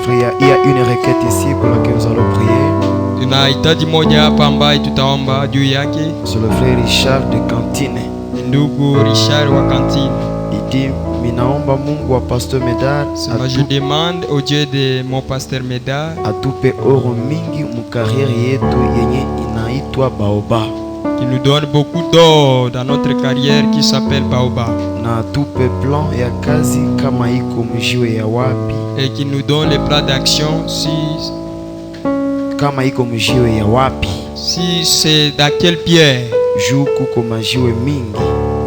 frère, il y a une requête ici pour laquelle nous allons prier. Tunahitaji moja hapa ambaye tutaomba juu yake. C'est le frère Richard de Cantine. Ndugu Richard wa Cantine. Il dit, minaomba Mungu wa Pasteur Medar. Je demande au Dieu de mon pasteur Medar. Atupe oro mingi mu carrière yetu yenye inaitwa Baoba. Qui nous donne beaucoup d'or dans notre carrière qui s'appelle Baoba. Na atupe plan ya kazi kama iko mjiwe ya wapi. Et qui nous donne les plans d'action si kama iko mjiwe ya wapi. Si c'est dans quelle pierre. Juu kuko majiwe mingi.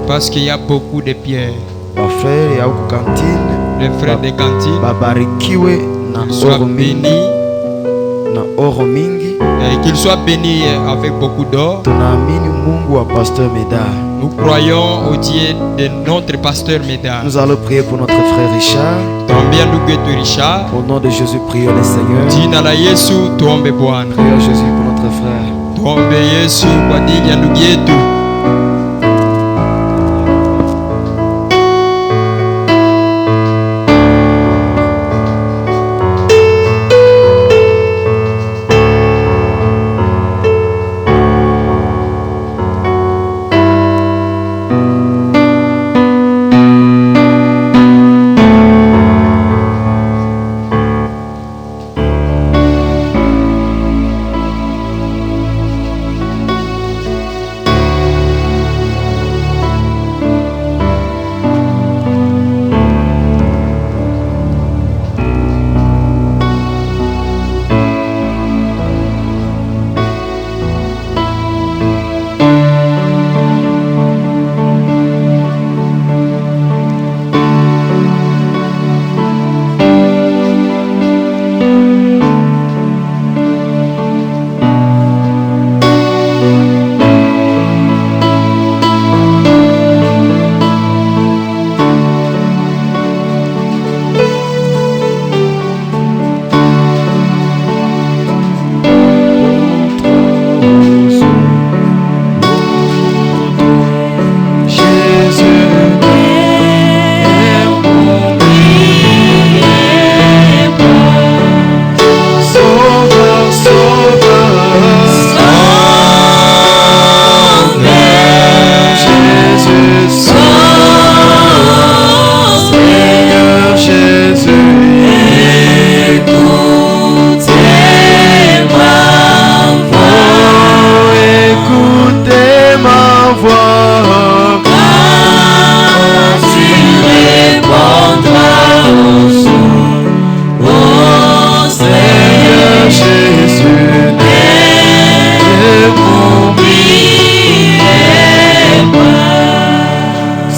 Parce qu'il y a beaucoup de pierres. Ba frère ya Cantine. Les frères de Cantine. Babarikiwe na oro mingi. Na oro mingi. Et qu'il soit béni avec beaucoup d'or. Tunaamini Mungu wa Pasteur Medar. Nous croyons au Dieu de notre pasteur Medar. Nous allons prier pour notre frère Richard. Richard. Au nom de Jésus, prions le Seigneur. Jina la Yesu tuombe Bwana. Prions Jésus pour notre frère. Tuombe Yesu kwa ajili ya ndugu yetu.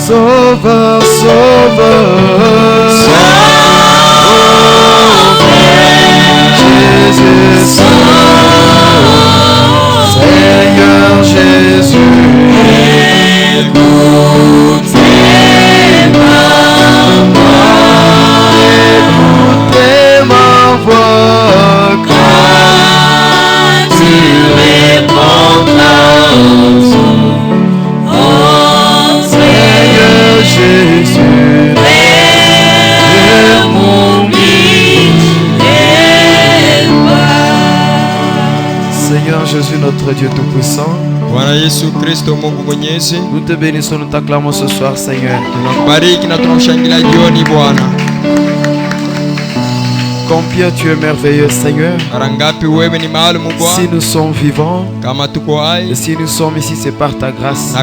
Sauveur, sauveur, Jésus, Seigneur Jésus, écoutez ma voix, quand tu répondras Jésus, ne m'oublie pas. Seigneur Jésus, notre Dieu Tout-Puissant, nous te bénissons, nous t'acclamons ce soir, Seigneur. Combien tu es merveilleux, Seigneur. Si nous sommes vivants, et si nous sommes ici, c'est par ta grâce.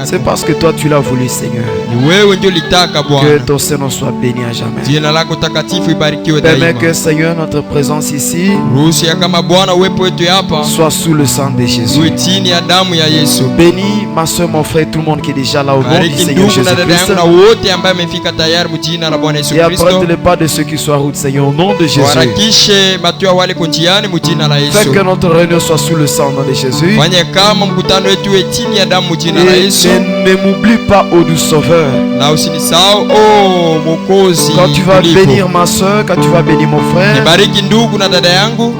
C'est parce que toi tu l'as voulu, Seigneur. Que ton Seigneur soit béni à jamais. Permets que, Seigneur, notre présence ici soit sous le sang de Jésus. Bénis ma soeur, mon frère, tout le monde qui est déjà là au nom du Seigneur Jésus-Christ. Et apprends les pas de ceux qui sont en route, Seigneur, au nom de Jésus. Fais que notre réunion soit sous le sang de Jésus. Et ne m'oublie pas, ô doux Sauveur. Quand tu vas bénir ma soeur, quand tu vas bénir mon frère,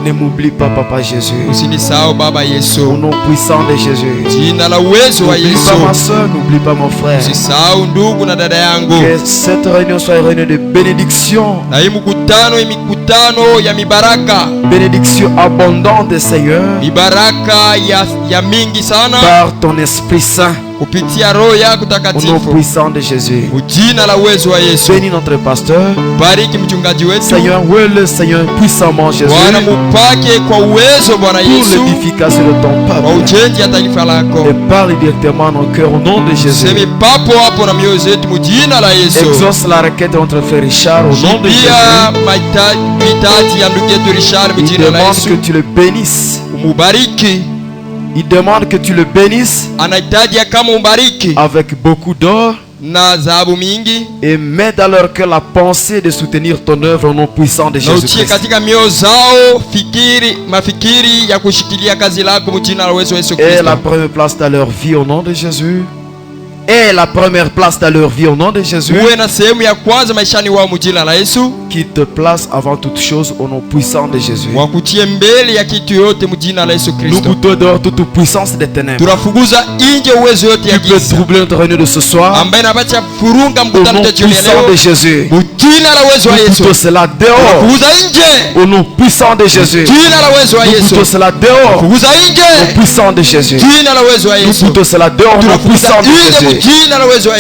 ne m'oublie pas, Papa Jésus. Au nom puissant de Jésus. N'oublie pas ma soeur, n'oublie pas mon frère. Que cette réunion soit une réunion de bénédiction bénédiction abondante, Seigneur, par ton Esprit Saint, au nom puissant de Jésus. Bénis notre pasteur. Seigneur, le Seigneur puissamment Jésus pour l'édification de ton peuple. Et parle directement à nos cœurs au nom de Jésus. Exauce la requête de notre frère Richard au nom de Jésus. Il demande que tu le bénisses. Il demande que tu le bénisses avec beaucoup d'or et mets dans leur cœur la pensée de soutenir ton œuvre au nom puissant de Jésus-Christ. Et la première place dans leur vie au nom de Jésus. Et la première place dans leur vie au nom de Jésus. Qui te place avant toute chose au nom puissant de Jésus. Nous boutons dehors toute puissance des ténèbres. Tu peux troubler notre réunion de ce soir. Au nom puissant de Jésus. Nous boutons cela dehors. Au nom puissant de Jésus. Nous boutons cela dehors. Au nom puissant de Jésus. Nous boutons cela dehors. Au nom puissant de Jésus.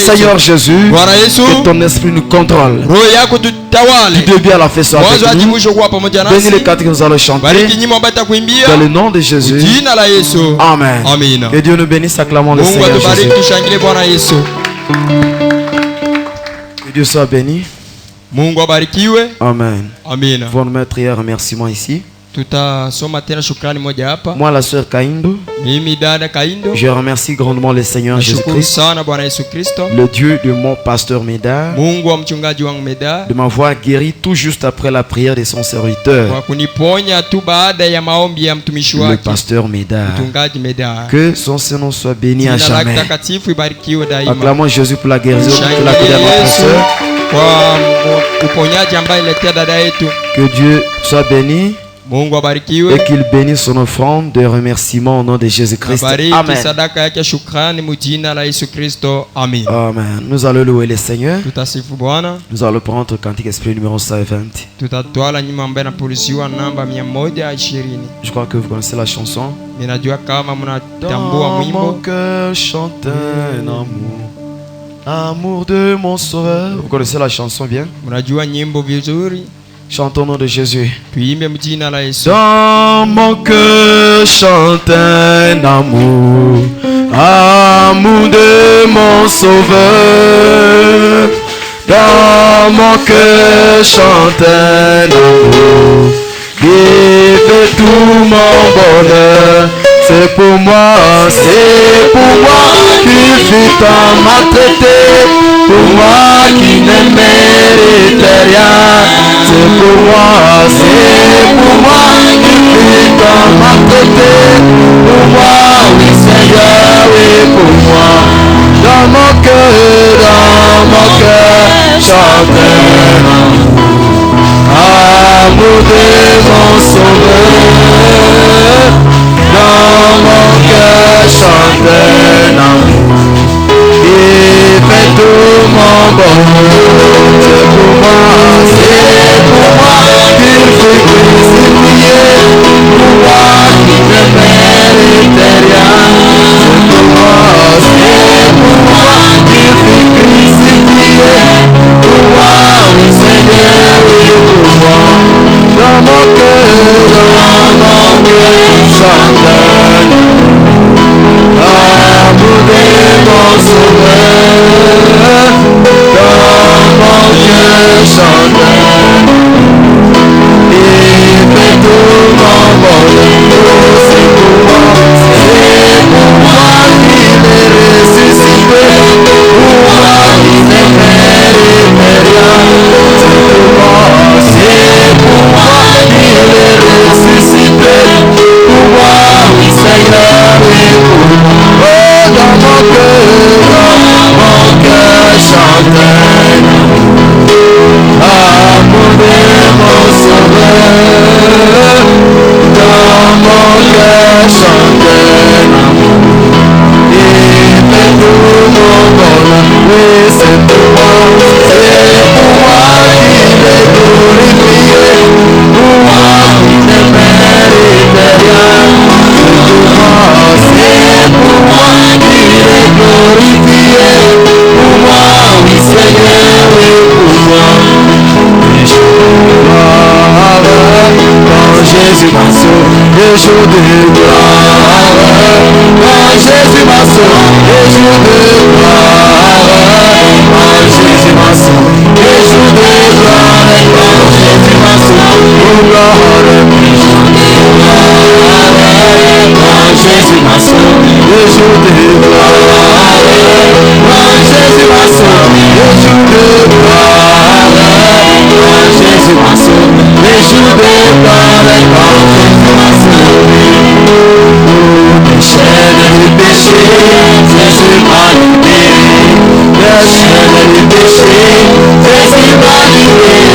Seigneur Jésus, que ton esprit nous contrôle. Tu deviens à la fête soit avec nous. Bénis les quatre que nous allons chanter. Dans le nom de Jésus. Amen. Que Dieu nous bénisse, acclamons le Seigneur Jésus. Que Dieu soit béni. Amen. Vous nous mettre un remerciement ici. Moi, la sœur Kaindo, je remercie grandement le Seigneur Jésus-Christ, le Dieu de mon pasteur Médard, de m'avoir guéri tout juste après la prière de son serviteur, le pasteur Médard. Que son Seigneur soit béni à jamais. Acclamons Jésus pour la guérison qu'il a fait à notre sœur. Que Dieu soit béni. Et qu'il bénisse son offrande de remerciement au nom de Jésus-Christ. Amen. Amen. Nous allons louer le Seigneur. Nous allons prendre notre cantique esprit numéro 120. Je crois que vous connaissez la chanson. Dans mon cœur chante un amour, amour de mon sauveur. Vous connaissez la chanson bien? Chantons au nom de Jésus. Dans mon cœur chante un amour, amour de mon sauveur. Dans mon cœur chante un amour qui fait tout mon bonheur. C'est pour moi qu'il fut tant maltraité, pour moi qui ne mérite rien. C'est pour moi qu'il fut tant maltraité, pour moi, oui Seigneur, oui pour moi. Dans mon cœur, chante amour de mon sauveur. Dans mon cœur chante un amour qui fait tout mon bonheur. C'est pour moi qu'il fut crucifié, pour moi qui ne mérite rien. C'est pour moi qu'il fut crucifié, pour moi, oui Seigneur, oui pour moi. Dans mon cœur chante amour de mon sauveur. Dans mon cœur chante et fait tout mon bonheur. C'est pour moi qu'il est ressuscité, pour moi qui ne mérite rien. C'est pour moi qu'il est ressuscité, pour moi glorifié pour moi, oui Seigneur, oui pour moi. Les jours de gloire, quand Jésus m'a sauvé, les jours de gloire, quand Jésus m'a sauvé, les jours de gloire, quand Jésus m'a sauvé, les jours de gloire, quand Jésus m'a sauvé, oh gloire, les jours de gloire, quand Jésus m'a sauvé, les jours de gloire, quand Jésus m'a sauvé, les jours de gloire, quand Jésus m'a sauvé, les jours de gloire, quand Jésus m'a sauvé. Les chaînes du péché, Jésus m'a libéré. Les chaînes du péché, Jésus m'a libéré.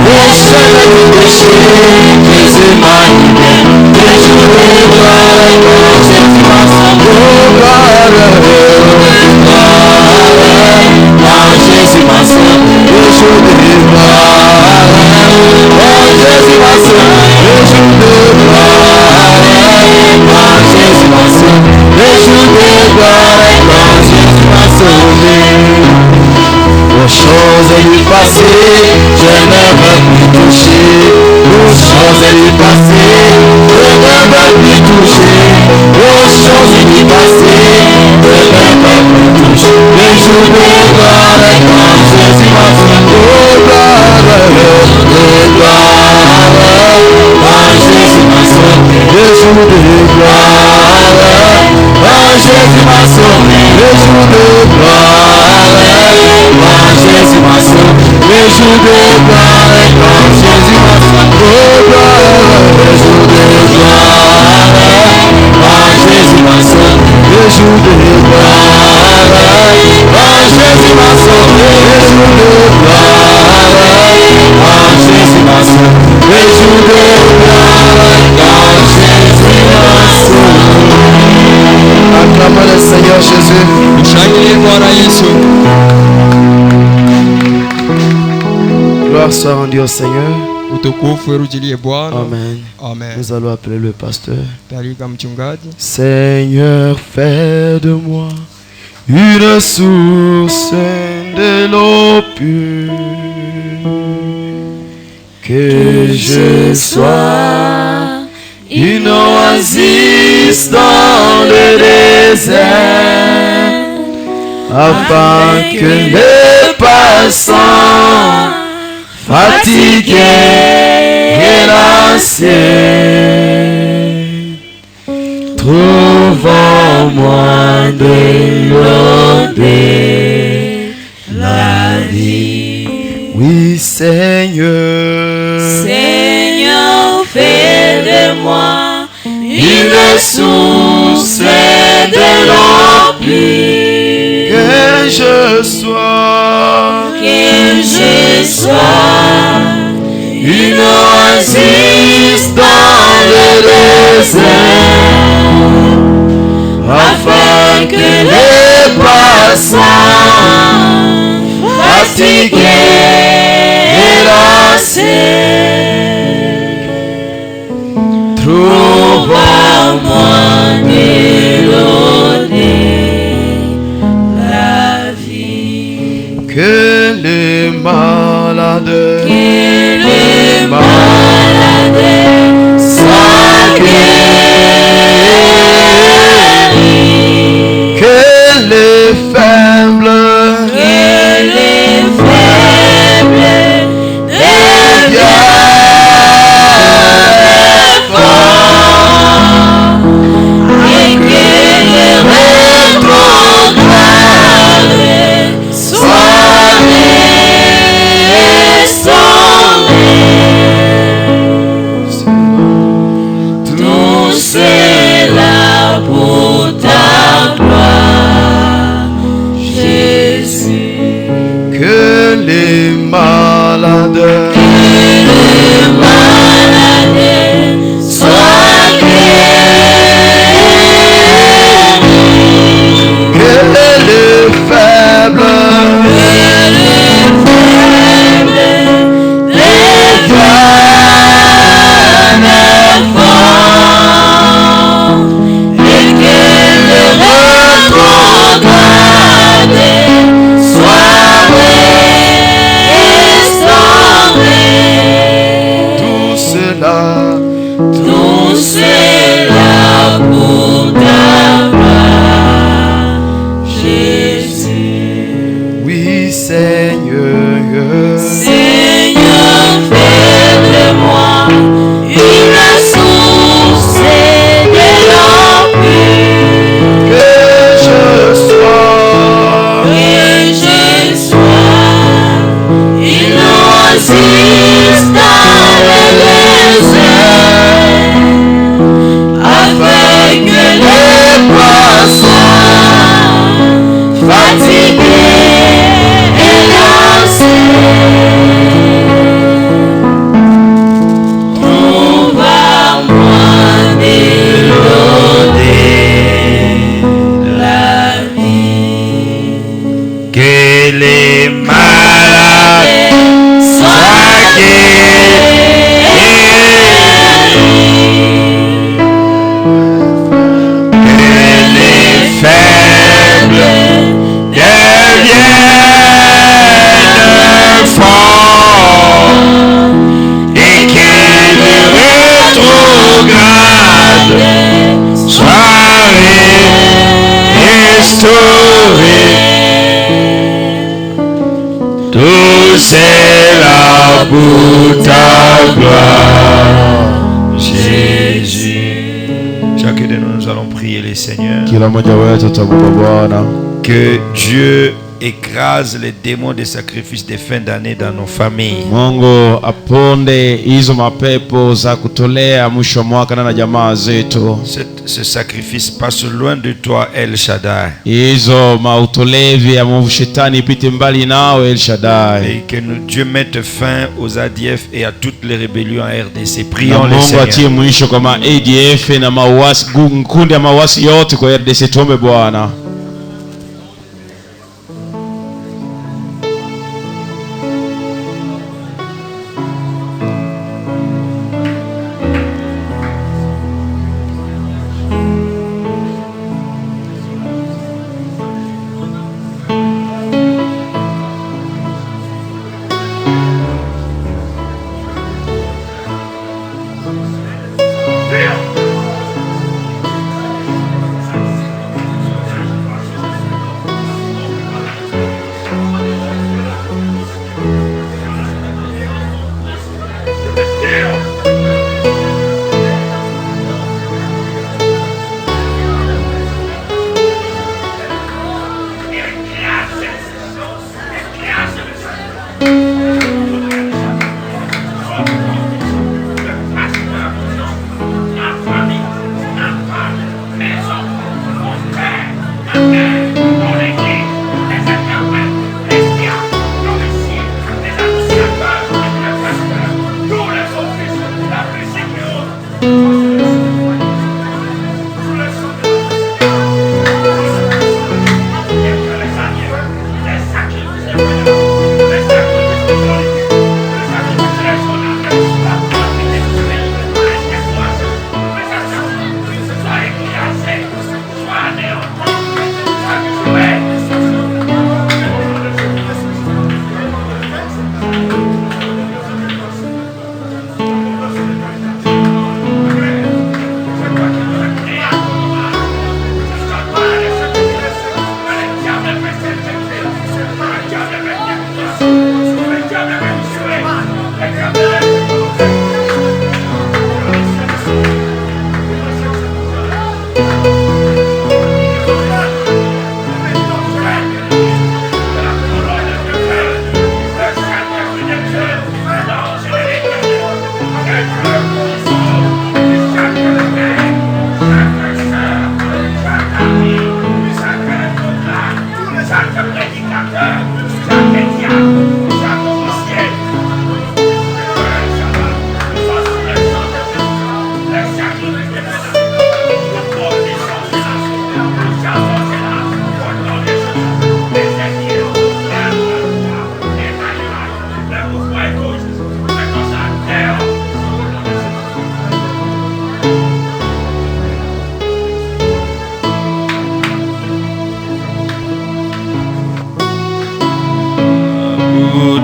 Les chaînes du péché, Jésus m'a libéré. Les jours de gloire, quand Jésus m'a sauvé. Quand Jésus m'a sauvé, les jours de gloire. Quand Jésus m'a sauvé, les jours de gloire. Quand Jésus m'a sauvé, les jours de gloire. Quand Jésus m'a sauvé. Aux choses du passé, je ne veux plus toucher. Aux choses du passé, je ne veux plus toucher. Aux choses du passé, je ne veux plus toucher. Les jours de gloire, quand Jésus m'a sauvé. Oh gloire, quand Jésus m'a sauvé. Les jours de gloire, quand Jésus m'a sauvé. Les jours de gloire, quand Jésus m'a sauvé. Les jours de gloire, quand Jésus m'a sauvé. Oh gloire, les jours de gloire, quand Jésus m'a sauvé. Les jours de gloire, quand Jésus m'a sauvé. Les jours de gloire, quand Jésus m'a sauvé. Les jours de gloire, quand Jésus m'a sauvé. Acclamons le Seigneur Jésus. Gloire soit rendue au Seigneur. Amen. Amen. Nous allons appeler le pasteur. Seigneur, fais de moi une source de l'eau pure, que je sois une oasis dans le désert, afin que les passants fatigués et lassés trouvent en moi de l'eau de la vie. Oui, Seigneur, Seigneur, fais de moi une source de l'eau pure, que je sois une oasis dans le désert, afin que les passants fatigués et lassés trouvent en moi de l'eau de la vie. Que les malades soient guéris, que les faibles deviennent restauré. Tout cela pour ta gloire, Jésus. Chacun de nous allons prier les Seigneurs. Que Dieu écrase les démons des sacrifices de fin d'année dans nos familles. Mungu aponde hizo mapepo za kutolea mwisho mwaka na jamaa zetu. Ce sacrifice passe loin de toi, El Shaddai. Hizo mautolevi ya mwovu shetani ipite mbali nao, El Shaddai. Et que Dieu mette fin aux ADF et à toutes les rébellions en RDC. Prions le Seigneur. Mungu atie mwisho kwa ADF na mauasi, kundi ya mauasi yote kwa RDC. Tuombe Bwana.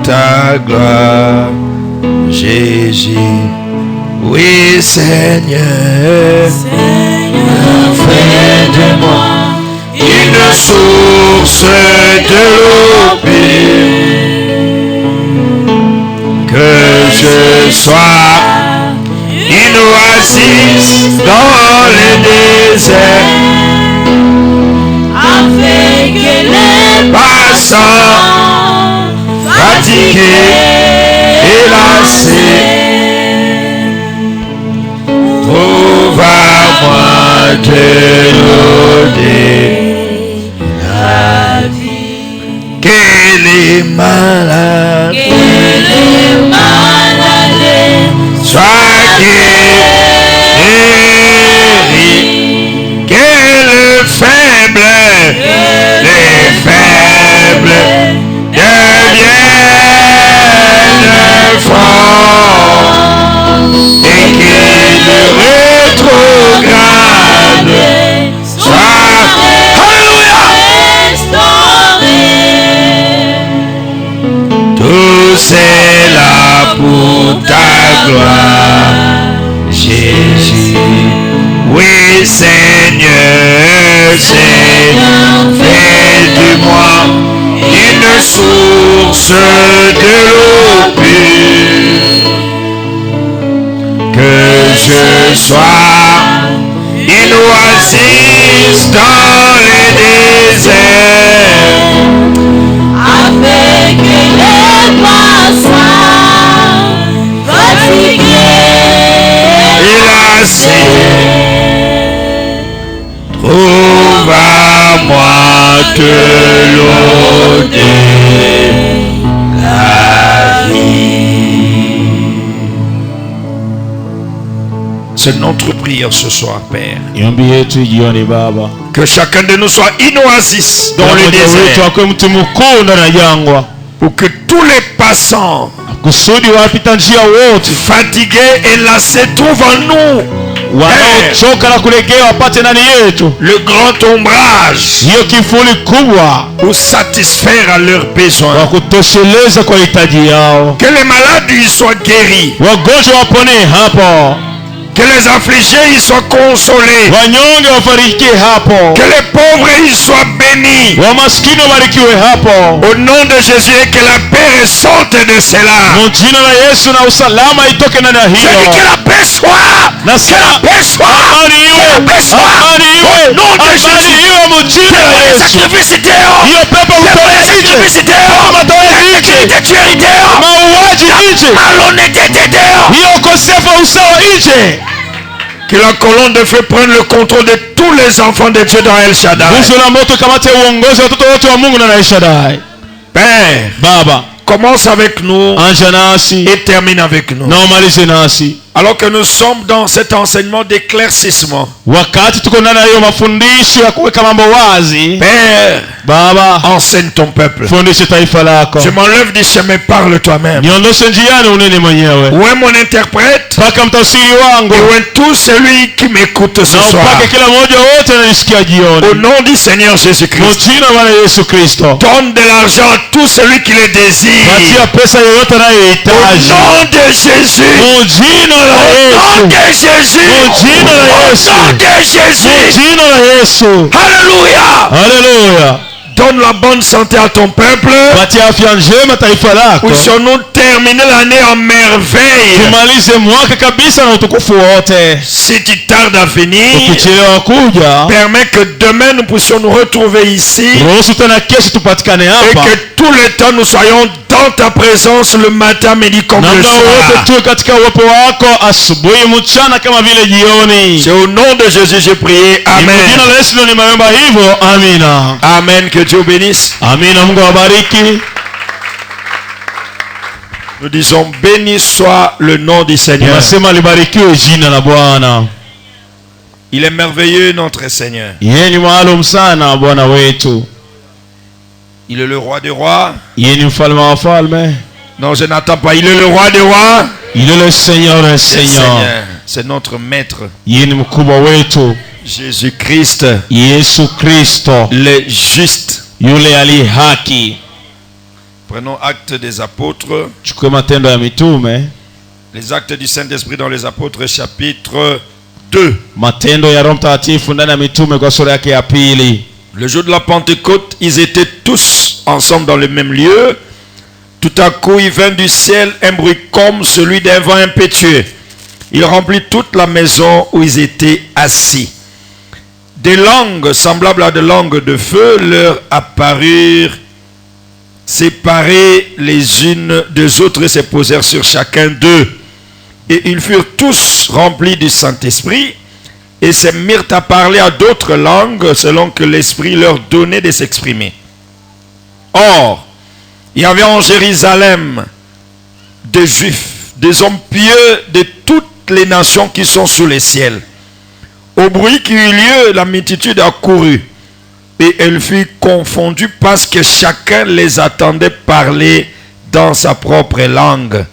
Ta gloire, Jésus. Oui, Seigneur, fais de moi une source de l'eau pure, que je sois une oasis dans le désert, afin que les passants fatigués et lassés trouve à moi de l'eau de la vie. Que les malades soient guéris, que les faibles deviennent forts, et que le rétrograde soit, alléluia, tout c'est là pour ta gloire, Jésus. Oui, Seigneur, c'est source de l'eau pure. Que je sois une oasis dans le désert, avec les passants fatigués et lassés. Trouve à moi de l'eau de la vie. C'est notre prière ce soir, Père. Que chacun de nous soit une oasis dans le désert. Pour que tous les passants fatigués et lassés trouvent en nous le grand ombrage pour satisfaire à leurs besoins. Que les malades ils soient guéris. Que les affligés ils soient consolés. Que les pauvres ils soient bénis. Au nom de Jésus, et que la paix ressorte de cela. Je dis que la paix soit. Que la paix soit. Que la paix soit. Au nom de Jésus. Les sacrifices dehors. Les sacrifices dehors. L'intégrité tuerie dehors. Malhonnêteté dehors. Que la colonne de feu prenne le contrôle de tous les enfants de Dieu dans El Shaddai. Père, Baba, commence avec nous et termine avec nous. Alors que nous sommes dans cet enseignement d'éclaircissement, Père, Baba, enseigne ton peuple. Je m'enlève du chemin, parle toi-même. Où est mon interprète? Et où est tout celui qui m'écoute ce soir? Au nom du Seigneur Jésus-Christ, donne de l'argent à tout celui qui le désire. Au nom de Jésus. Au nom de Jésus. Au nom de Jésus. Alléluia. Alléluia. Donne la bonne santé à ton peuple. Puissions-nous terminer l'année en merveille. Si tu tardes à venir, permets que demain nous puissions nous retrouver ici. Et que tout le temps nous soyons dans ta présence le matin, midi comme le soir. C'est au nom de Jésus j'ai prié. Amen. Amen. Que Dieu bénisse. Nous disons béni soit le nom du Seigneur. Il est merveilleux notre Seigneur. Il est le roi des rois. Non, je n'attends pas. Il est le roi des rois. Il est le Seigneur des seigneurs. C'est notre maître. Jésus-Christ. Le juste. Prenons acte des apôtres. Les actes du Saint-Esprit dans les apôtres chapitre 2. Le jour de la Pentecôte, ils étaient tous ensemble dans le même lieu. Tout à coup, il vint du ciel un bruit comme celui d'un vent impétueux. Il remplit toute la maison où ils étaient assis. Des langues semblables à des langues de feu leur apparurent, séparées les unes des autres, et se posèrent sur chacun d'eux. Et ils furent tous remplis du Saint-Esprit et se mirent à parler à d'autres langues selon que l'Esprit leur donnait de s'exprimer. Or, il y avait en Jérusalem des Juifs, des hommes pieux de toutes les nations qui sont sous les ciels. Au bruit qui eut lieu, la multitude accourut et elle fut confondue parce que chacun les attendait parler dans sa propre langue.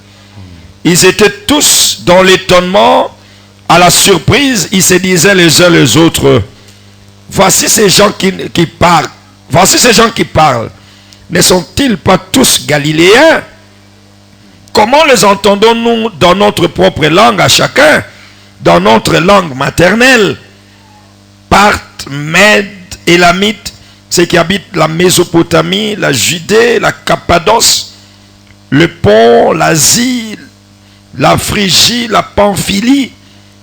Ils étaient tous dans l'étonnement, à la surprise, ils se disaient les uns les autres, voici ces gens qui parlent. Voici ces gens qui parlent. Ne sont-ils pas tous galiléens? Comment les entendons-nous dans notre propre langue à chacun, dans notre langue maternelle? Parthes, Mèdes, Élamites, ceux qui habitent la Mésopotamie, la Judée, la Cappadoce, le Pont, l'Asie, la Phrygie, la Pamphylie,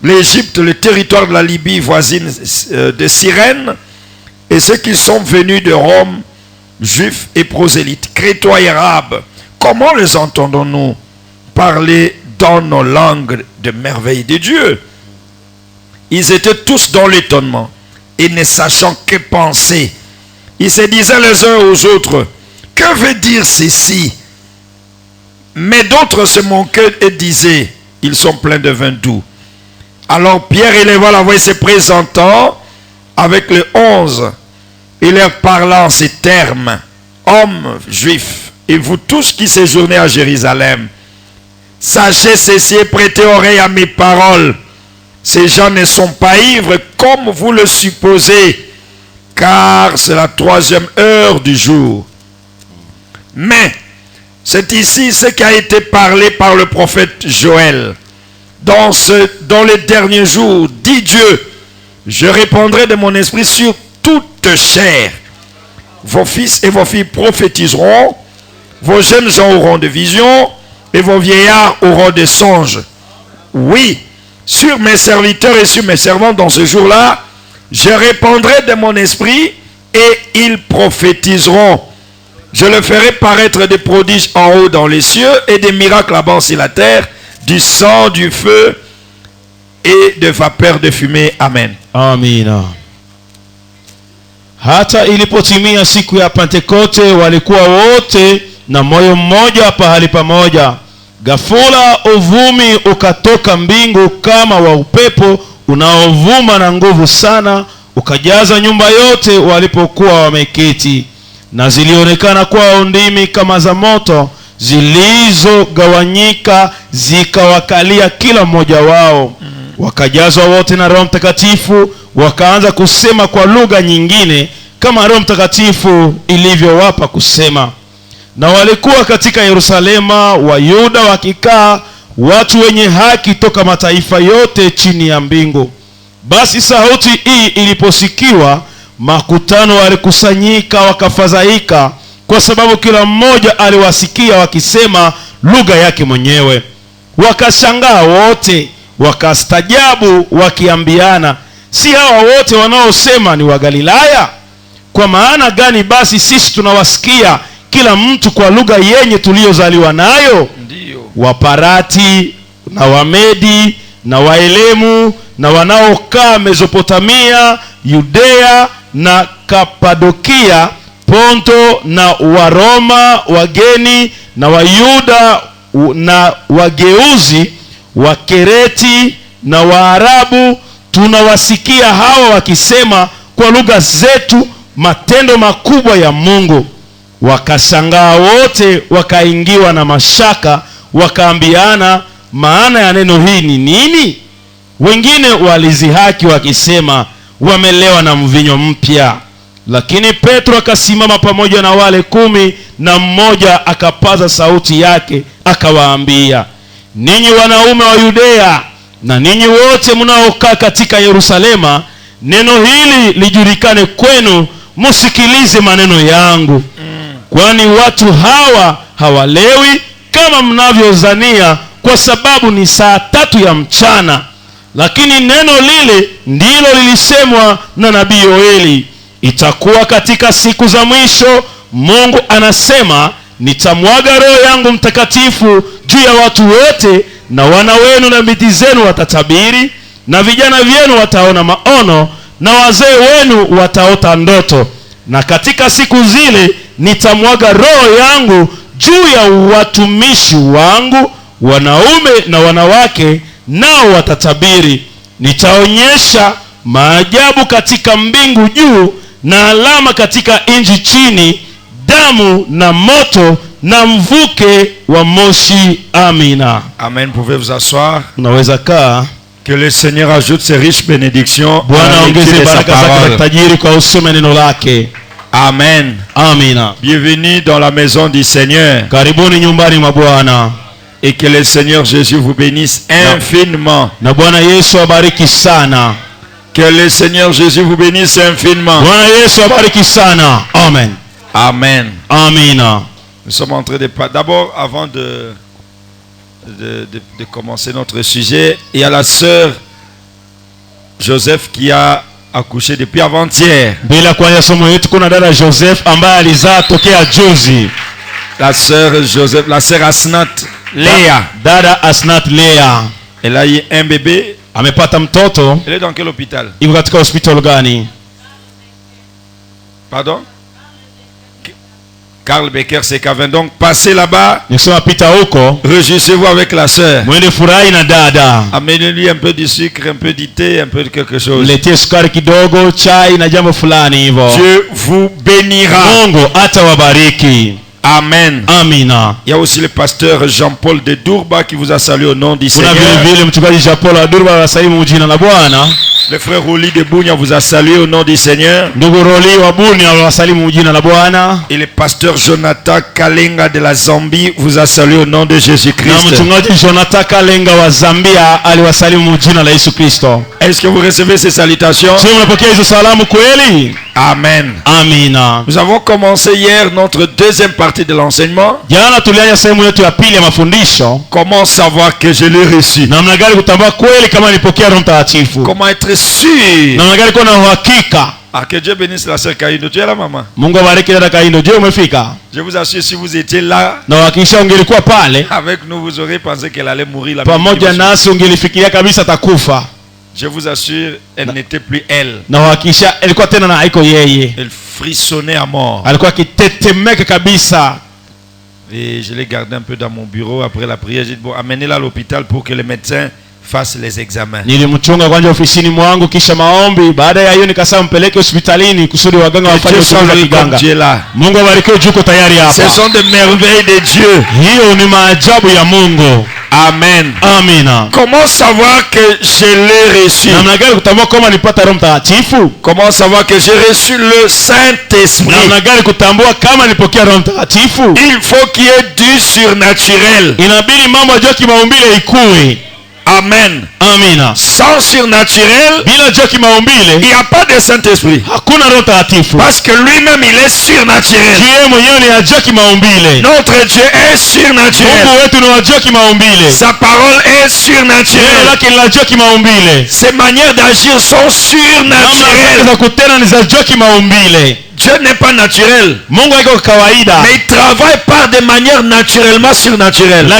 l'Égypte, le territoire de la Libye voisine de Cyrène, et ceux qui sont venus de Rome, juifs et prosélytes, crétois et arabes. Comment les entendons-nous parler dans nos langues de merveilles de Dieu? Ils étaient tous dans l'étonnement et ne sachant que penser. Ils se disaient les uns aux autres, que veut dire ceci? Mais d'autres se moquaient et disaient, ils sont pleins de vin doux. Alors Pierre éleva la voix et se présentant avec les 11 et leur parlant en ces termes, hommes juifs, et vous tous qui séjournez à Jérusalem, sachez ceci et prêtez oreille à mes paroles. Ces gens ne sont pas ivres comme vous le supposez, car c'est la 3e heure du jour. Mais c'est ici ce qui a été parlé par le prophète Joël. Dans les derniers jours, dit Dieu, je répandrai de mon esprit sur toute chair. Vos fils et vos filles prophétiseront, vos jeunes gens auront des visions, et vos vieillards auront des songes. Oui, sur mes serviteurs et sur mes servants dans ce jour-là, je répandrai de mon esprit et ils prophétiseront. Je le ferai paraître des prodiges en haut dans les cieux et des miracles là-bas sur la terre, du sang, du feu et de vapeur de fumée. Amen. Amina. Hata ilipotimia siku ya Pentekoste, walikuwa wote na moyo mmoja pahali pamoja. Ghafula uvumi ukatoka mbingu kama wa upepo unaovuma na nguvu sana, ukajaza nyumba yote walipokuwa wameketi. Na zilionekana kwao ndimi kama za moto, zilizogawanyika zikawakalia kila mmoja wao. Wakajazwa wote na Roho Mtakatifu, wakaanza kusema kwa lugha nyingine kama Roho Mtakatifu ilivyowapa kusema. Na walikuwa katika Yerusalema Wayuda wakikaa, watu wenye haki toka mataifa yote chini ya mbingu. Basi sauti hii iliposikiwa, makutano walikusanyika wakafadhaika, kwa sababu kila mmoja aliwasikia wakisema lugha yake mwenyewe. Wakashangaa wote, wakastajabu wakiambiana, si hawa wote wanaosema ni wa Galilaya? Kwa maana gani basi sisi tunawasikia kila mtu kwa lugha yenye tuliyozaliwa nayo? Ndiyo. Waparati na Wamedi na Waelemu na wanaokaa Mesopotamia, Yudea na Kapadokia, Ponto na Waroma, wageni na Wayuda na wageuzi, Wakereti na Waarabu, tunawasikia hawa wakisema kwa lugha zetu matendo makubwa ya Mungu. Wakashangaa wote, wakaingiwa na mashaka, wakaambiana, maana ya neno hii ni nini? Wengine walizihaki wakisema, wamelewa na mvinyo mpya. Lakini Petro akasimama pamoja na wale 11, akapaza sauti yake akawaambia, ninyi wanaume wa Yudea na ninyi wote mnaokaa katika Yerusalema, neno hili lijulikane kwenu, msikilize maneno yangu. Kwani watu hawa hawalewi kama mnavyozania, kwa sababu ni saa 3 ya mchana. Lakini neno lile ndilo lilisemwa na nabii Yoeli, itakuwa katika siku za mwisho, Mungu anasema, nitamwaga Roho yangu Mtakatifu juu ya watu wote, na wana wenu na binti zenu watatabiri, na vijana vyenu wataona maono, na wazee wenu wataota ndoto. Na katika siku zile nitamwaga Roho yangu juu ya watumishi wangu, wanaume na wanawake, nao watatabiri. Nitaonyesha maajabu katika mbingu juu na alama katika nchi chini, damu na moto na mvuke wa moshi. Amina. Amen. Pouvez vous asseoir. Unaweza kaa. Que le Seigneur ajoute ses riches bénédictions. Bwana ongeze baraka zake za tajiri kwa usome neno lake. Amen. Amina. Bienvenue dans la maison du Seigneur. Karibuni nyumbani mwa Bwana. Et que le Seigneur Jésus vous bénisse infiniment. Na Bwana Yesu abariki sana. Que le Seigneur Jésus vous bénisse infiniment. Amen. Amen. Amina. Nous sommes en train de parler. D'abord, avant de commencer notre sujet, il y a la sœur Joseph qui a accouché depuis avant-hier. La sœur Joseph, la sœur Asnat Léa. Dada Asnat Léa. Elle a eu un bébé. Amepata mtoto. Elle est dans quel hôpital? Iko katika hospital gani? Pardon? Karl Becker CK20. Donc passez là-bas. Réjouissez-vous avec la sœur. Amenez-lui un peu de sucre, un peu de thé, un peu de quelque chose. Dieu vous bénira. Amen. Amina. Il y a aussi le pasteur Jean-Paul de Dourba qui vous a salué au nom du Seigneur. Le frère Roli de Bounia vous a salué au nom du Seigneur. Et le pasteur Jonathan Kalenga de la Zambie vous a salué au nom de Jésus-Christ. Est-ce que vous recevez ces salutations? Amen. Amina. Nous avons commencé hier notre deuxième partie de l'enseignement. Comment savoir que je l'ai reçu? Comment être sûr? Ah, que Dieu bénisse la sœur Kaindo. Tu es là, maman? Je vous assure, si vous étiez là avec nous, vous aurez pensé qu'elle allait mourir là. Je vous assure, elle n'était plus elle. Elle frissonnait à mort. Et je l'ai gardée un peu dans mon bureau après la prière. J'ai dit, bon, amenez-la à l'hôpital pour que les médecins fassent les examens. Ce sont des merveilles de Dieu. Amen. Amina. Comment savoir que je l'ai reçu? Comment savoir que j'ai reçu le Saint-Esprit? Il faut qu'il y ait du surnaturel. Amen. Amina. Sans surnaturel, il n'y a pas de Saint-Esprit. Parce que lui-même, il est surnaturel. Notre Dieu est surnaturel. Sa parole est surnaturelle. Ses manières d'agir sont surnaturelles. Dieu n'est pas naturel. Mais il travaille par des manières naturellement surnaturelles.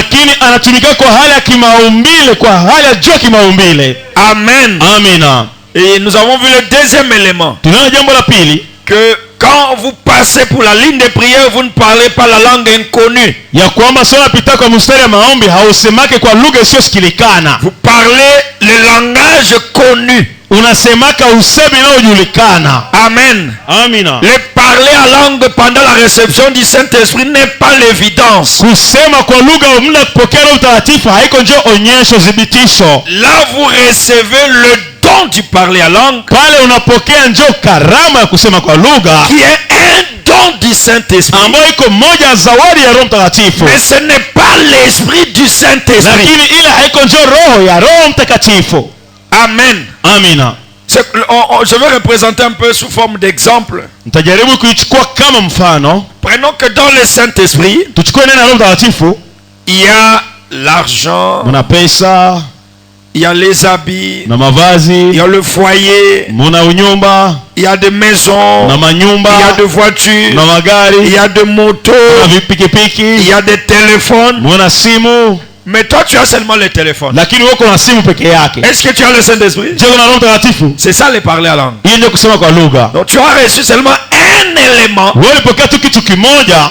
Amen. Amina. Et nous avons vu le deuxième élément. Que quand vous passez pour la ligne de prière, vous ne parlez pas la langue inconnue. Vous parlez le langage connu. Amen. Amina. Le parler à langue pendant la réception du Saint-Esprit n'est pas l'évidence. Là, vous recevez le don du parler à langue, qui est un don du Saint-Esprit. Mais ce n'est pas l'esprit du Saint-Esprit. Amen. Amina. Je vais représenter un peu sous forme d'exemple. Prenons que dans le Saint-Esprit, il y a l'argent, il y a les habits, il y a le foyer, il y a des maisons, il y a des voitures, il y a des motos, il y a des téléphones. Mais toi, tu as seulement le téléphone. Est-ce que tu as le Saint-Esprit? C'est ça le parler à langue. Donc tu as reçu seulement un élément.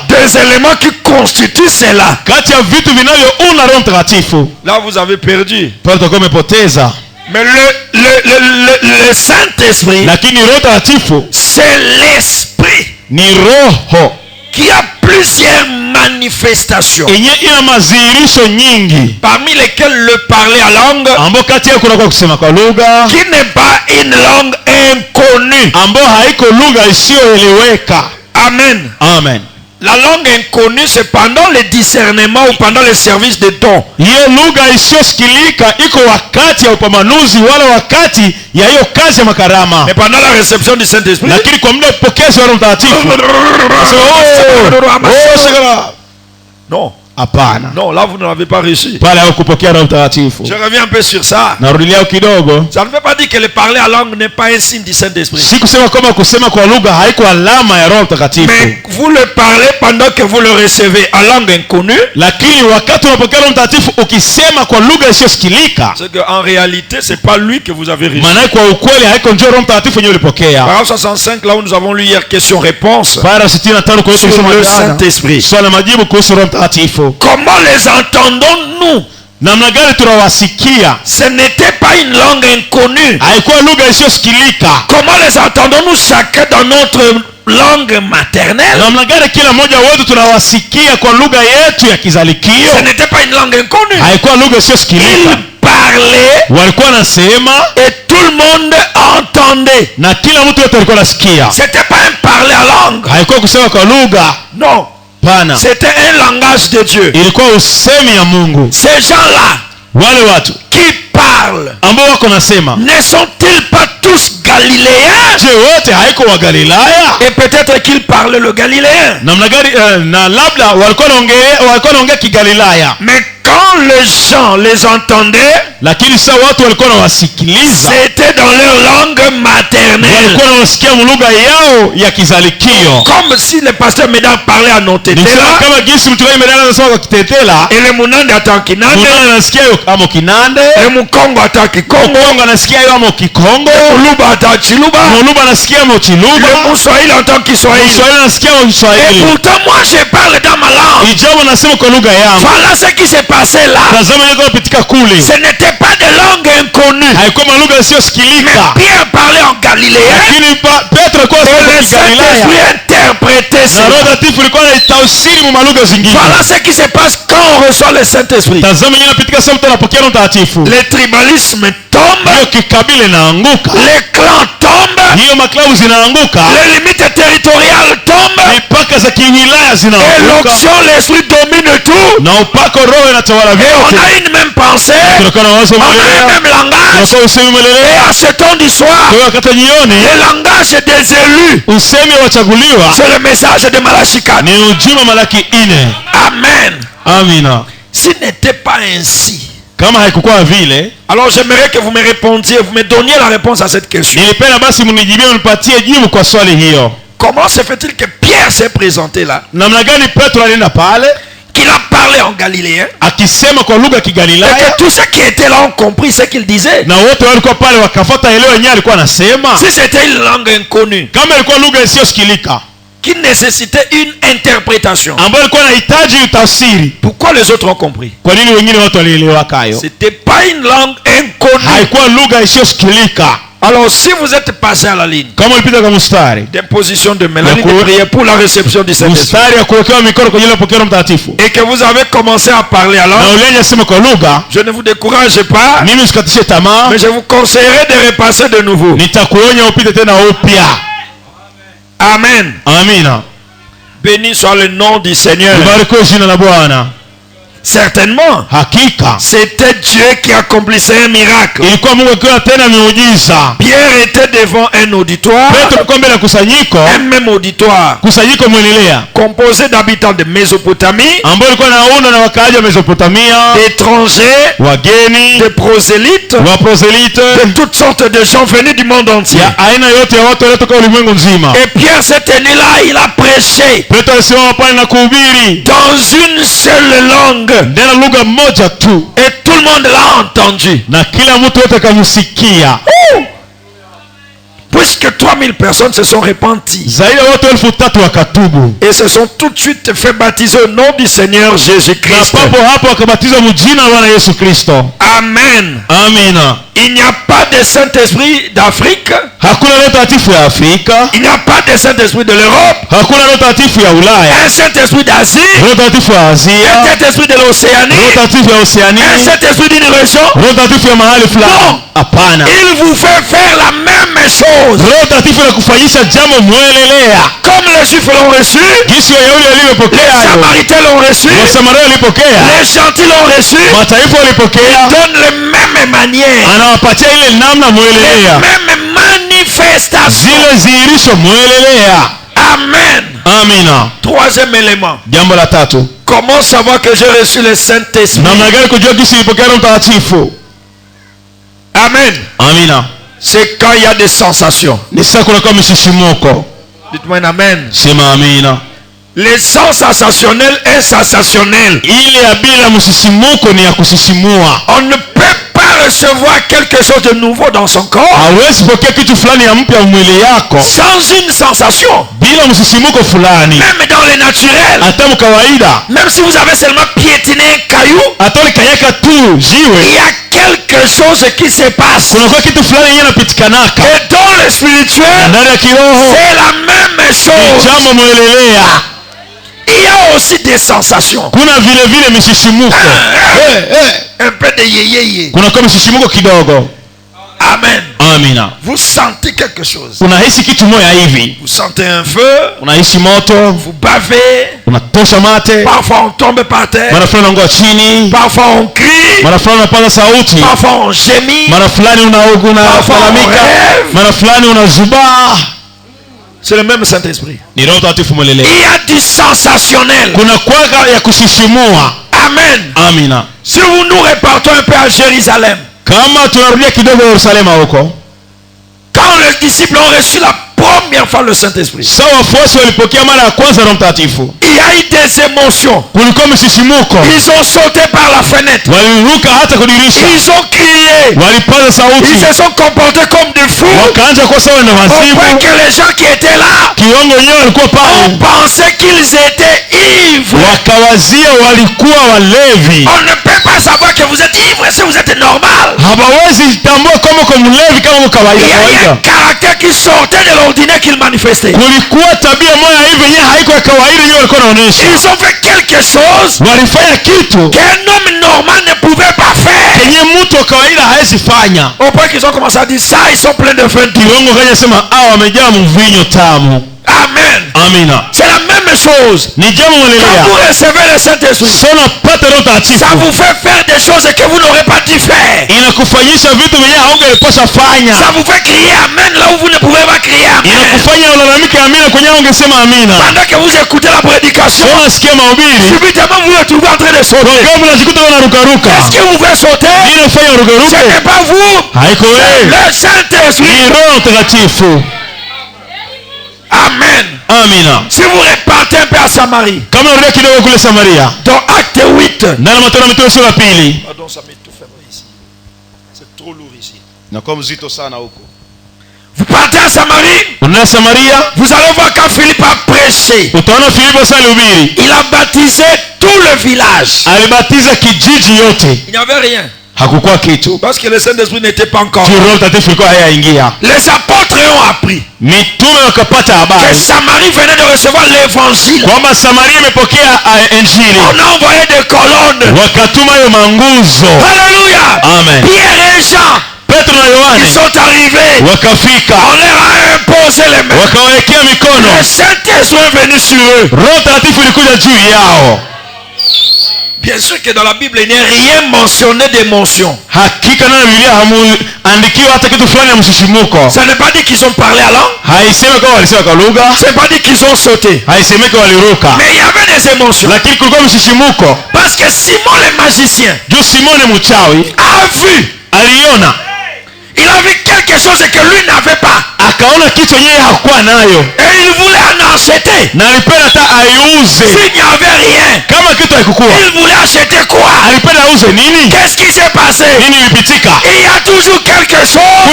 Des éléments qui constituent cela. Là, vous avez perdu. Mais le Saint-Esprit, c'est l'Esprit qui a plusieurs manifestations, parmi lesquelles le parler à langue, qui n'est pas une langue inconnue. Amen. Amen. Amen. La langue inconnue, c'est pendant le discernement ou pendant le service de dons. Hiyo lugha isiyosikilika iko wakati ya upambanuzi wala wakati ya hiyo kazi ya makarama. Mais pendant la réception du Saint-Esprit, Lakini kwa muda upokezi wa Roho Mtakatifu. Non. Hapana. Non, là vous ne l'avez pas reçu. Pale hukupokea Roho Mtakatifu. Je reviens un peu sur ça. Narudilia kidogo. Ça ne veut pas dire que le parler à langue n'est pas un signe du Saint-Esprit. Si kusema kama kusema kwa lugha haiko alama ya Roho Mtakatifu. Mais vous le parlez pendant que vous le recevez à langue inconnue. Lakini wakati unapokea Roho Mtakatifu ukisema kwa lugha isiyosikilika. C'est que en réalité c'est pas lui que vous avez reçu. Maana kwa ukweli haiko njoo Roho Mtakatifu yenyewe ulipokea. Paragraphe 65 là où nous avons lu hier question-réponse. Paragraphe 65 kwa Sur le Saint-Esprit. Swali la majibu kuhusu Roho Mtakatifu. Comment les entendons-nous? Namna gani tunawasikia? Ce n'était pas une langue inconnue. Haikuwa lugha isiyosikilika. Comment les entendons-nous chacun dans notre langue maternelle? Namna gani kila mmoja wetu tunawasikia kwa lugha yetu ya kizalikio? Ce n'était pas une langue inconnue. Haikuwa lugha isiyosikilika. Ils parlaient Walikuwa nasema et tout le monde entendait. na kila mtu yote alikuwa anasikia. C'était pas un parler à langue. Haikuwa kusema kwa lugha. Non. Pana. C'était un langage de Dieu. Ilikuwa usemi ya Mungu. Ces gens-là Wale watu qui parlent ambao wako nasema, ne sont-ils pas tous galiléens? je, wote haiko wa Galilaya? Et peut-être qu'ils parlent le galiléen. Namna gani na labda walikuwa naongea kigalilaya. Mais quand les gens les entendaient, lakini sasa watu walikuwa nawasikiliza. c'était dans leur langue maternelle. Walikuwa wanasikia lugha yao ya kizalikio. Comme si le pasteur Médard parlait à Notetela. Kama jinsi mchungaji Médard anasema kwa Kitetela. Et le Munande attend Kinande. Munande anasikia yo kama Kinande. Et Mukongo attend Kikongo. Mukongo anasikia yo kama Kikongo. Muluba attend Chiluba. Muluba anasikia mo Chiluba. Le Muswahili attend Kiswahili. Muswahili anasikia mo Kiswahili. Et pourtant moi je parle dans ma langue. Ijabu nasema kwa lugha yangu. Voilà ce qui s'est passé là. Tazama yako kupitika kule. Ce n'était pas de langue inconnue. Haikuwa lugha isiyosikilika. Mais Pierre parlait en galiléen. Lakini Petro alikuwa anasema Galilaya. Interpréter ça. Na Roho Mtakatifu alikuwa anaitafsiri mu lugha zingine. Voilà ce qui se passe quand on reçoit le Saint-Esprit. Tazama yeye anapitika sasa mtu anapokea Roho Mtakatifu. Le tribalisme tombe. Hiyo kikabila inaanguka. Les clans tombent. Hiyo maklabu zinaanguka. Les limites territoriales tombent. Mipaka za kiwilaya Et zinaanguka. l'onction, l'esprit domine tout. Na upako Roho inatawala Et vyote. on a une même pensée. Tunakuwa na wazo On a moja. un même langage. Tunakuwa usemi Et mwelelea. à ce temps du soir, Kwa wakati jioni, le langage des élus, usemi wa wachaguliwa c'est le message de Malachi 4. ni ujumbe Malaki 4. Amen. Amina. S'il n'était pas ainsi, Kama haikuwa vile, alors j'aimerais que vous me répondiez, vous me donniez la réponse à cette question. nilipenda basi mnijibie, mnipatie jibu kwa swali hiyo. Comment se fait-il que Pierre s'est présenté là, Namna gani Petro alienda pale qu'il a parlé en galiléen, akisema kwa lugha ya et Kigalilaya, que tous ceux qui étaient là ont compris ce qu'il disait? na wote walikuwa pale wakafuata ile yenyewe alikuwa anasema? Si c'était une langue inconnue, Kama ilikuwa lugha isiyosikilika qui nécessitait une interprétation, ambayo ilikuwa inahitaji utafsiri, pourquoi les autres ont compris? kwa nini wengine watu walielewa kayo? C'était pas une langue inconnue. Haikuwa lugha isiyosikilika. Alors si vous êtes passé à la ligne Kama ulipita kwa mstari d'imposition de Mélanie de prière pour la réception du Saint-Esprit, mstari ya kuwekewa mikono kwa ajili ya kupokea Roho Mtakatifu, et que vous avez commencé à parler à na langue, ulenye sema kwa lugha, je ne vous décourage pas, mimi sikatishe tamaa, mais je vous conseillerais de repasser de nouveau. nitakuonya upite tena upya. Amen. Amina. Béni soit le nom du Seigneur. Barikiwe jina la Bwana. Certainement, Hakika c'était Dieu qui accomplissait un miracle. ilikuwa Mungu akiwa tena miujiza. Pierre était devant un auditoire, Petro alikuwa mbele ya kusanyiko, un même auditoire, kusanyiko mwenilea composé d'habitants de Mésopotamie, ambao ilikuwa naunda na wakaaji wa Mesopotamia, d'étrangers, wageni, de prosélytes, wa proselite, de toutes sortes de gens venus du monde entier. ya aina yote ya watu waliotoka ulimwengu nzima. Et Pierre s'est tenu là, il a prêché Petro alisimama pale na kuhubiri dans une seule langue. ndena lugha moja tu, Et tout le monde l'a entendu. na kila mtu wote akamsikia. Puisque 3000 personnes se sont repenties Zaidi ya watu 3,000 wakatubu, et se sont tout de suite fait baptiser au nom du Seigneur na Jésus-Christ. papo hapo wakabatizwa mjina la Bwana Yesu Kristo. Amen. Amina. Il n'y a pas de Saint-Esprit d'Afrique. Hakuna Roho Mtakatifu ya Afrika. Il n'y a pas de Saint-Esprit de l'Europe. Hakuna Roho Mtakatifu ya Ulaya. Un Saint-Esprit d'Asie. Roho Mtakatifu ya Asia. Un Saint-Esprit de l'Océanie. Roho Mtakatifu ya Oceania. Un Saint-Esprit d'une région. Roho Mtakatifu ya mahali fulani. Hapana. Il vous fait faire la même chose. Roho Mtakatifu anakufanyisha jambo mwelelea. Comme les Juifs l'ont reçu. Jinsi Wayahudi walivyopokea. Les Samaritains l'ont reçu. Wasamaria walipokea. Les gentils l'ont reçu. Mataifa walipokea. Donne les mêmes manières. Anawapatia ile namna mwelelea. Même manifestation. Zile zihirisho mwelelea. Amen. Amina. Troisième élément. Jambo la tatu. Comment savoir que j'ai reçu le Saint-Esprit? Namna gani kujua jinsi nilipokea Roho Mtakatifu? Amen. Amina. C'est quand il y a des sensations. Ni sasa kuna kama msisimuko. Dites-moi un amen. Sema amina. Les sens sensationnels et sensationnels. Ile ya bila msisimuko ni ya kusisimua. On ne peut pas recevoir quelque chose de nouveau dans son corps. Hawezi pokea kitu fulani ya mpya mwili yako sans une sensation. Bila msisimuko fulani. Même dans le naturel. Hata mkawaida. Même si vous avez seulement piétiné un caillou. Hata ulikanyaka tu jiwe. Il y a quelque chose qui se passe. Kuna kitu fulani yanapitikanaka. Et dans le spirituel. Ndani ya kiroho. C'est la même chose. Jambo mwelelea. Il y a aussi des sensations. Kuna vile vile msisimuko. Un peu de yeyeye. Kuna kama msisimuko kidogo. Amen. Amina. Vous sentez quelque chose. Unahisi kitu moja hivi. Vous sentez un feu. Unahisi moto. Vous bavez. Unatosha mate. Parfois on tombe par terre. Mara fulani unaanguka chini. Parfois on crie. Mara fulani unapaza sauti. Parfois on gémit. Mara fulani unalalamika. Mara fulani unazubaa. C'est le même Saint-Esprit. Ni Roho Mtakatifu mwelelea. Il y a du sensationnel. Kuna kwaga ya kusisimua. Amen. Amina. Si nous repartons un peu à Jérusalem. Kama tunarudia kidogo Yerusalemu huko. Quand les disciples ont reçu la première fois le Saint-Esprit. Sawa wafuasi walipokea mara ya kwanza Roho Mtakatifu. Il y a eu des émotions. Kulikuwa msisimuko. Ils ont sauté par la fenêtre. Waliruka hata kudirisha. Ils ont crié. Walipaza sauti. Ils se sont comportés comme des fous. Wakaanza kuwa sawa na wazimu. Au point que les gens qui étaient là. Kiwango wenyewe walikuwa pale. On pensait qu'ils étaient ivres. Wakawazia walikuwa walevi. On ne peut pas savoir que vous êtes ivre si vous êtes normal. Hawawezi tambua kama uko mlevi kama uko kawaida. Il y a un caractère qui sortait de l'ordinaire qu'il manifestait. Kulikuwa tabia moja hivi yenyewe haiko ya kawaida yenyewe walikuwa wanaonyesha. Ils ont fait quelque chose. Walifanya kitu qu'un homme normal ne pouvait pas faire. Kenye mtu wa kawaida hawezi fanya. Au point qu'ils ont commencé à dire ça, ils sont pleins de faim. Kiwango kaja sema wamejaa mvinyo tamu. Amen. Amina. C'est la même chose. Ni jambo mwelelea. Quand vous recevez le Saint-Esprit, ça vous fait faire des choses que vous n'aurez pas dû faire. Inakufanyisha vitu vyenye haungepaswa fanya. Ça vous fait crier amen là où vous ne pouvez pas crier amen. Inakufanya ulalamike amina kwenye ungesema amina. Pendant que vous écoutez la prédication, unasikia mahubiri, subitement vous vous retrouvez en train de sauter. Qu'est-ce qui vous fait sauter? Ce n'est pas vous. Le Saint-Esprit. Amen. Amina. Si vous repartez un peu à Samarie. Dans Acte 8. Pardon, ça m'étouffe ici. C'est trop lourd ici. Vous partez à Samarie. Vous allez voir quand Philippe a prêché. Il a baptisé tout le village. Il n'y avait rien. Parce que le Saint-Esprit n'était pas encore. Les apôtres ont appris que Samarie venait de recevoir l'évangile. On a envoyé des colonnes. Alléluia. Amen. Pierre et Jean, ils sont arrivés. On leur a imposé les mains. Le Saint-Esprit est venu sur eux. Bien sûr que dans la Bible il n'est rien mentionné d'émotion. Ça ne veut pas dire qu'ils ont parlé à langue. Ça ne veut pas dire qu'ils ont sauté. Mais il y avait des émotions. Parce que Simon le magicien a vu. Il a vu quelque chose que lui n'avait pas. Et il voulait en acheter. S'il n'y avait rien, il voulait acheter quoi? Qu'est-ce qui s'est passé? Il y a toujours quelque chose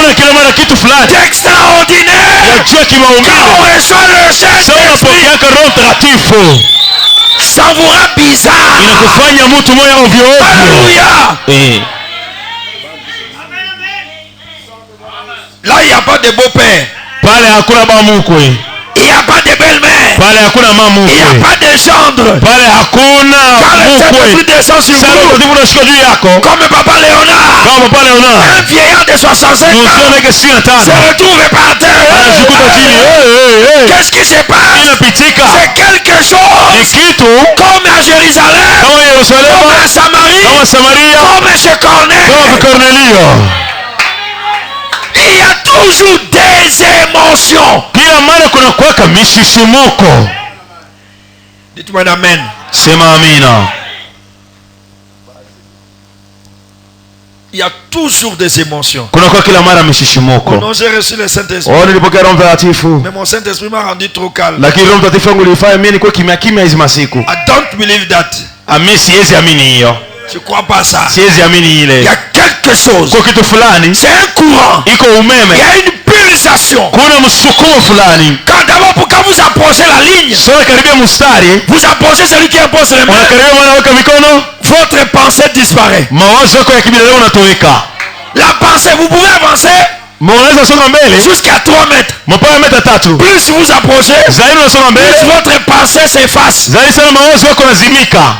d'extraordinaire quand on reçoit le Saint-Esprit. Ça vous rend bizarre. Alléluia. pas de beau-père. Pale hakuna bamukwe. Il n'y a pas de belle-mère. Pale hakuna mamukwe. Il n'y a pas de gendre. Pale hakuna mukwe. Comme Papa Léonard. Un vieillard de 65 ans se retrouve par terre. Qu'est-ce qui se passe? C'est quelque chose comme à Jérusalem, comme à Samarie, comme chez Corneille. Il y a toujours des émotions. Dites-moi amen. Sema amina. Il y a toujours des émotions. Kuna kwa kila mara mishishimoko. Non, j'ai reçu le Saint-Esprit. Nilipokea Roho Mtakatifu. Mais mon Saint-Esprit m'a rendu trop calme. Lakini Roho Mtakatifu wangu nilifanya mimi niko kimya kimya hizo masiku. I don't believe that. Ami siwezi amini hiyo. Je crois pas ça. Siwezi amini ile. Il y a quelque chose. Kwa kitu fulani. C'est un courant. Iko umeme. Il y a une pulsation. Kuna msukumo fulani. Quand vous approchez la ligne, sio karibia mstari, vous approchez celui qui impose les mains. Unakaribia mwanaweka mikono, votre pensée disparaît. Mawazo yako ya kibinadamu yanatoweka. La pensée, vous pouvez avancer. Mwanaweza songa mbele jusqu'à 3 mètres. Mpaka meta 3. Plus vous approchez, zaidi unasonga mbele, plus votre pensée s'efface. Zaidi sana mawazo yako yanazimika.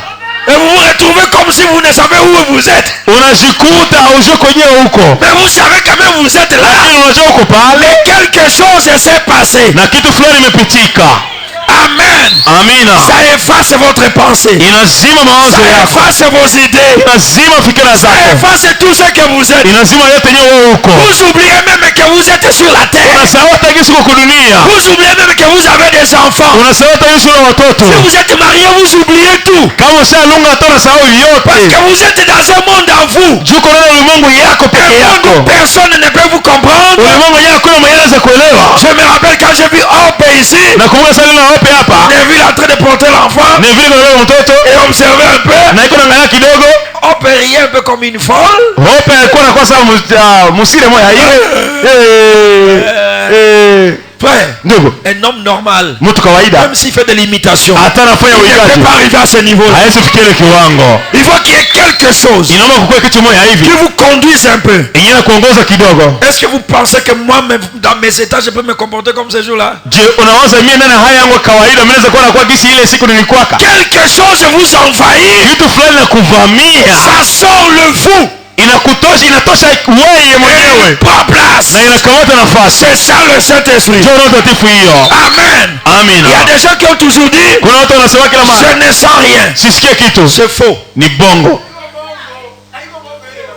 Et vous vous retrouvez comme si vous ne savez où vous êtes. Unajikuta haujui kwenyewe huko. Mais vous savez quand même vous êtes là. Lakini unajua uko pale. Quelque chose s'est passé. Na kitu fulani imepitika. Amen. Amina. Ça efface votre pensée. Inazima mawazo yako. Ça efface vos idées. Inazima fikra zako. Ça efface tout ce que vous êtes. Inazima yote nyewe huko. Vous oubliez même que vous êtes sur la terre. Unasahau hata Yesu kwa dunia. Vous oubliez même que vous avez des enfants. Unasahau hata Yesu na watoto. Si vous êtes marié, vous oubliez tout. Kama ushalunga hata unasahau yote. Parce que vous êtes dans un monde en vous. Juko na ulimwengu yako peke yako. Personne ne peut vous comprendre. Ulimwengu yako kuna mwenye anaweza kuelewa. Je me rappelle quand j'ai vu Hope ici. Nakumbuka sana na Hope hapa. J'ai vu en train de porter l'enfant. Et observer un peu. Hope riait un peu comme une folle. Hope alikuwa anakuwa sawa musile moja ile. Frère, un homme normal, même s'il fait de l'imitation, il ne peut pas arriver à ce niveau-là. Il faut qu'il y ait quelque chose qui vous conduise un peu. Est-ce que vous pensez que moi, dans mes états, je peux me comporter comme ce jour-là? Quelque chose vous envahit. Ça sort le fou. Inatosha wewe mwenyewe. Na inakamata nafasi. C'est ça le Saint-Esprit. Amen. Amen. Il y a des gens qui ont toujours dit, kuna watu wanasema kila mara, je ne sens rien. Sisikie kitu. C'est faux. Ni bongo.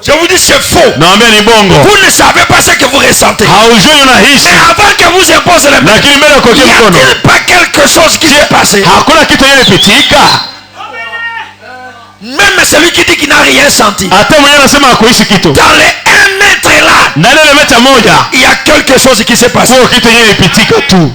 Je vous dis c'est faux. Naambia ni bongo. Vous ne savez pas ce que vous ressentez. Haujui unahisi. Mais avant que vous imposez les mains, lakini mbele kwa mkono. Il n'y a pas quelque chose qui s'est passé. Hakuna kitu kilichopitika. Même celui qui dit qu'il n'a rien senti. Hata mwenye anasema hakuishi kitu. Dans les 1 mètre là, ndani ya mita moja, il y a quelque chose qui s'est passé. Kwa kitu kilichopitika tu.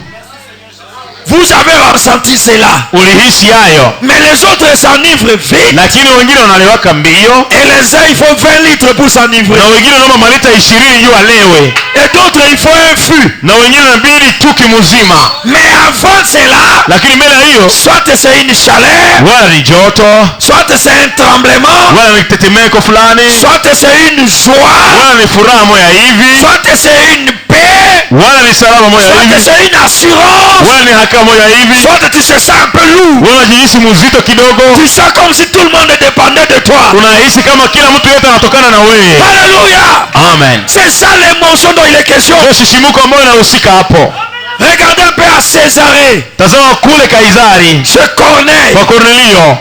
Vous avez ressenti cela. Ulihisi hayo. Mais les autres s'enivrent vite. Lakini wengine wanalewaka mbio. Et les uns il faut 20 litres pour s'enivrer. Na wengine wanaomba malita 20 juu alewe. Et d'autres il faut un fût. Na wengine inabidi tuki mzima. Mais avant cela, lakini mbele hiyo, soit c'est une chaleur, wala ni joto, soit c'est un tremblement, wala ni tetemeko fulani, soit c'est une joie, wala ni furaha moja hivi, soit c'est une paix, wala ni salama moja hivi, soit c'est une assurance, wala ni haki moja hivi, soit tu se sens un peu lourd, wala unajihisi mzito kidogo, tu sens comme si tout le monde dépendait de toi, unahisi kama kila mtu yote anatokana na wewe. Alléluia. Amen. C'est ça l'émotion dont il est question. Shishimuko ambayo inahusika hapo. Regardez un peu à Césarée. Tazama kule Kaisari. Chez Corneille. Kwa Cornelio.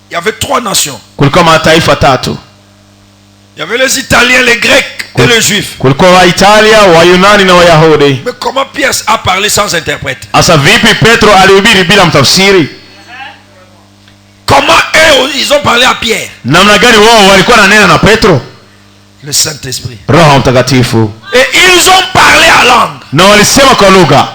Il y avait 3 nations. Kulikuwa mataifa 3. Il y avait les Italiens, les Grecs et les Juifs. Kulikuwa wa Italia, wa Yunani na Wayahudi. Mais comment Pierre a parlé sans interprète? Asa vipi Petro alihubiri bila mtafsiri? Comment eux ils ont parlé à Pierre? Namna gani wao walikuwa wananena na Petro? Le Saint-Esprit. Roho Mtakatifu. Et ils ont parlé à langue. Na walisema kwa lugha.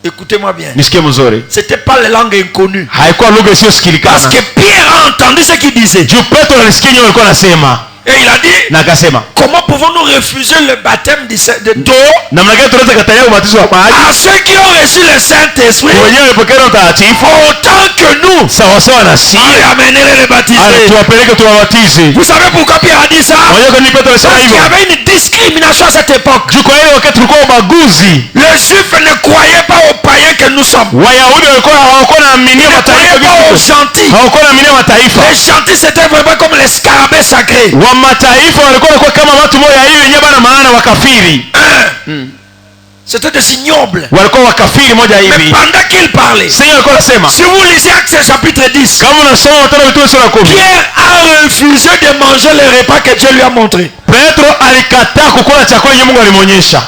Écoutez-moi bien. Nisikie mzuri. C'était pas les langues inconnues. Haikuwa lugha isiyosikilikana. Parce que Pierre a entendu ce qu'il disait. Juu Petro alisikia nini walikuwa nasema. Et il a dit, na akasema, comment pouvons-nous refuser le baptême d'eau namna gani tunaweza katalia ubatizo wa maji à ceux qui ont reçu le Saint-Esprit wenyewe walipokea Roho Mtakatifu autant que nous? sawa sawa na si Amenez les baptiser. tuwapeleke tuwabatize. Vous savez pourquoi Pierre a dit ça? Unajua kwa nini Petro alisema Parce qu'il y hivyo? avait une discrimination à cette époque. Juu kwa ile wakati tulikuwa ubaguzi. Les Juifs ne croyaient pas aux païens que nous sommes. Wayahudi walikuwa hawakuwa naaminia mataifa pas aux gentils. hawakuwa naaminia mataifa. Les gentils c'était vraiment comme les scarabées sacrés. Wa mataifa walikuwa kama watu moja hivi yenyewe bana maana wakafiri. C'était des ignobles. Walikuwa wakafiri moja hivi. Mais pendant qu'il parlait, sasa alikuwa anasema, si vous lisez Actes chapitre 10, kama unasoma Matendo Mitume sura 10, Pierre a refusé de manger le repas que Dieu lui a montré. Petro alikataa kukula chakula yenye Mungu alimuonyesha.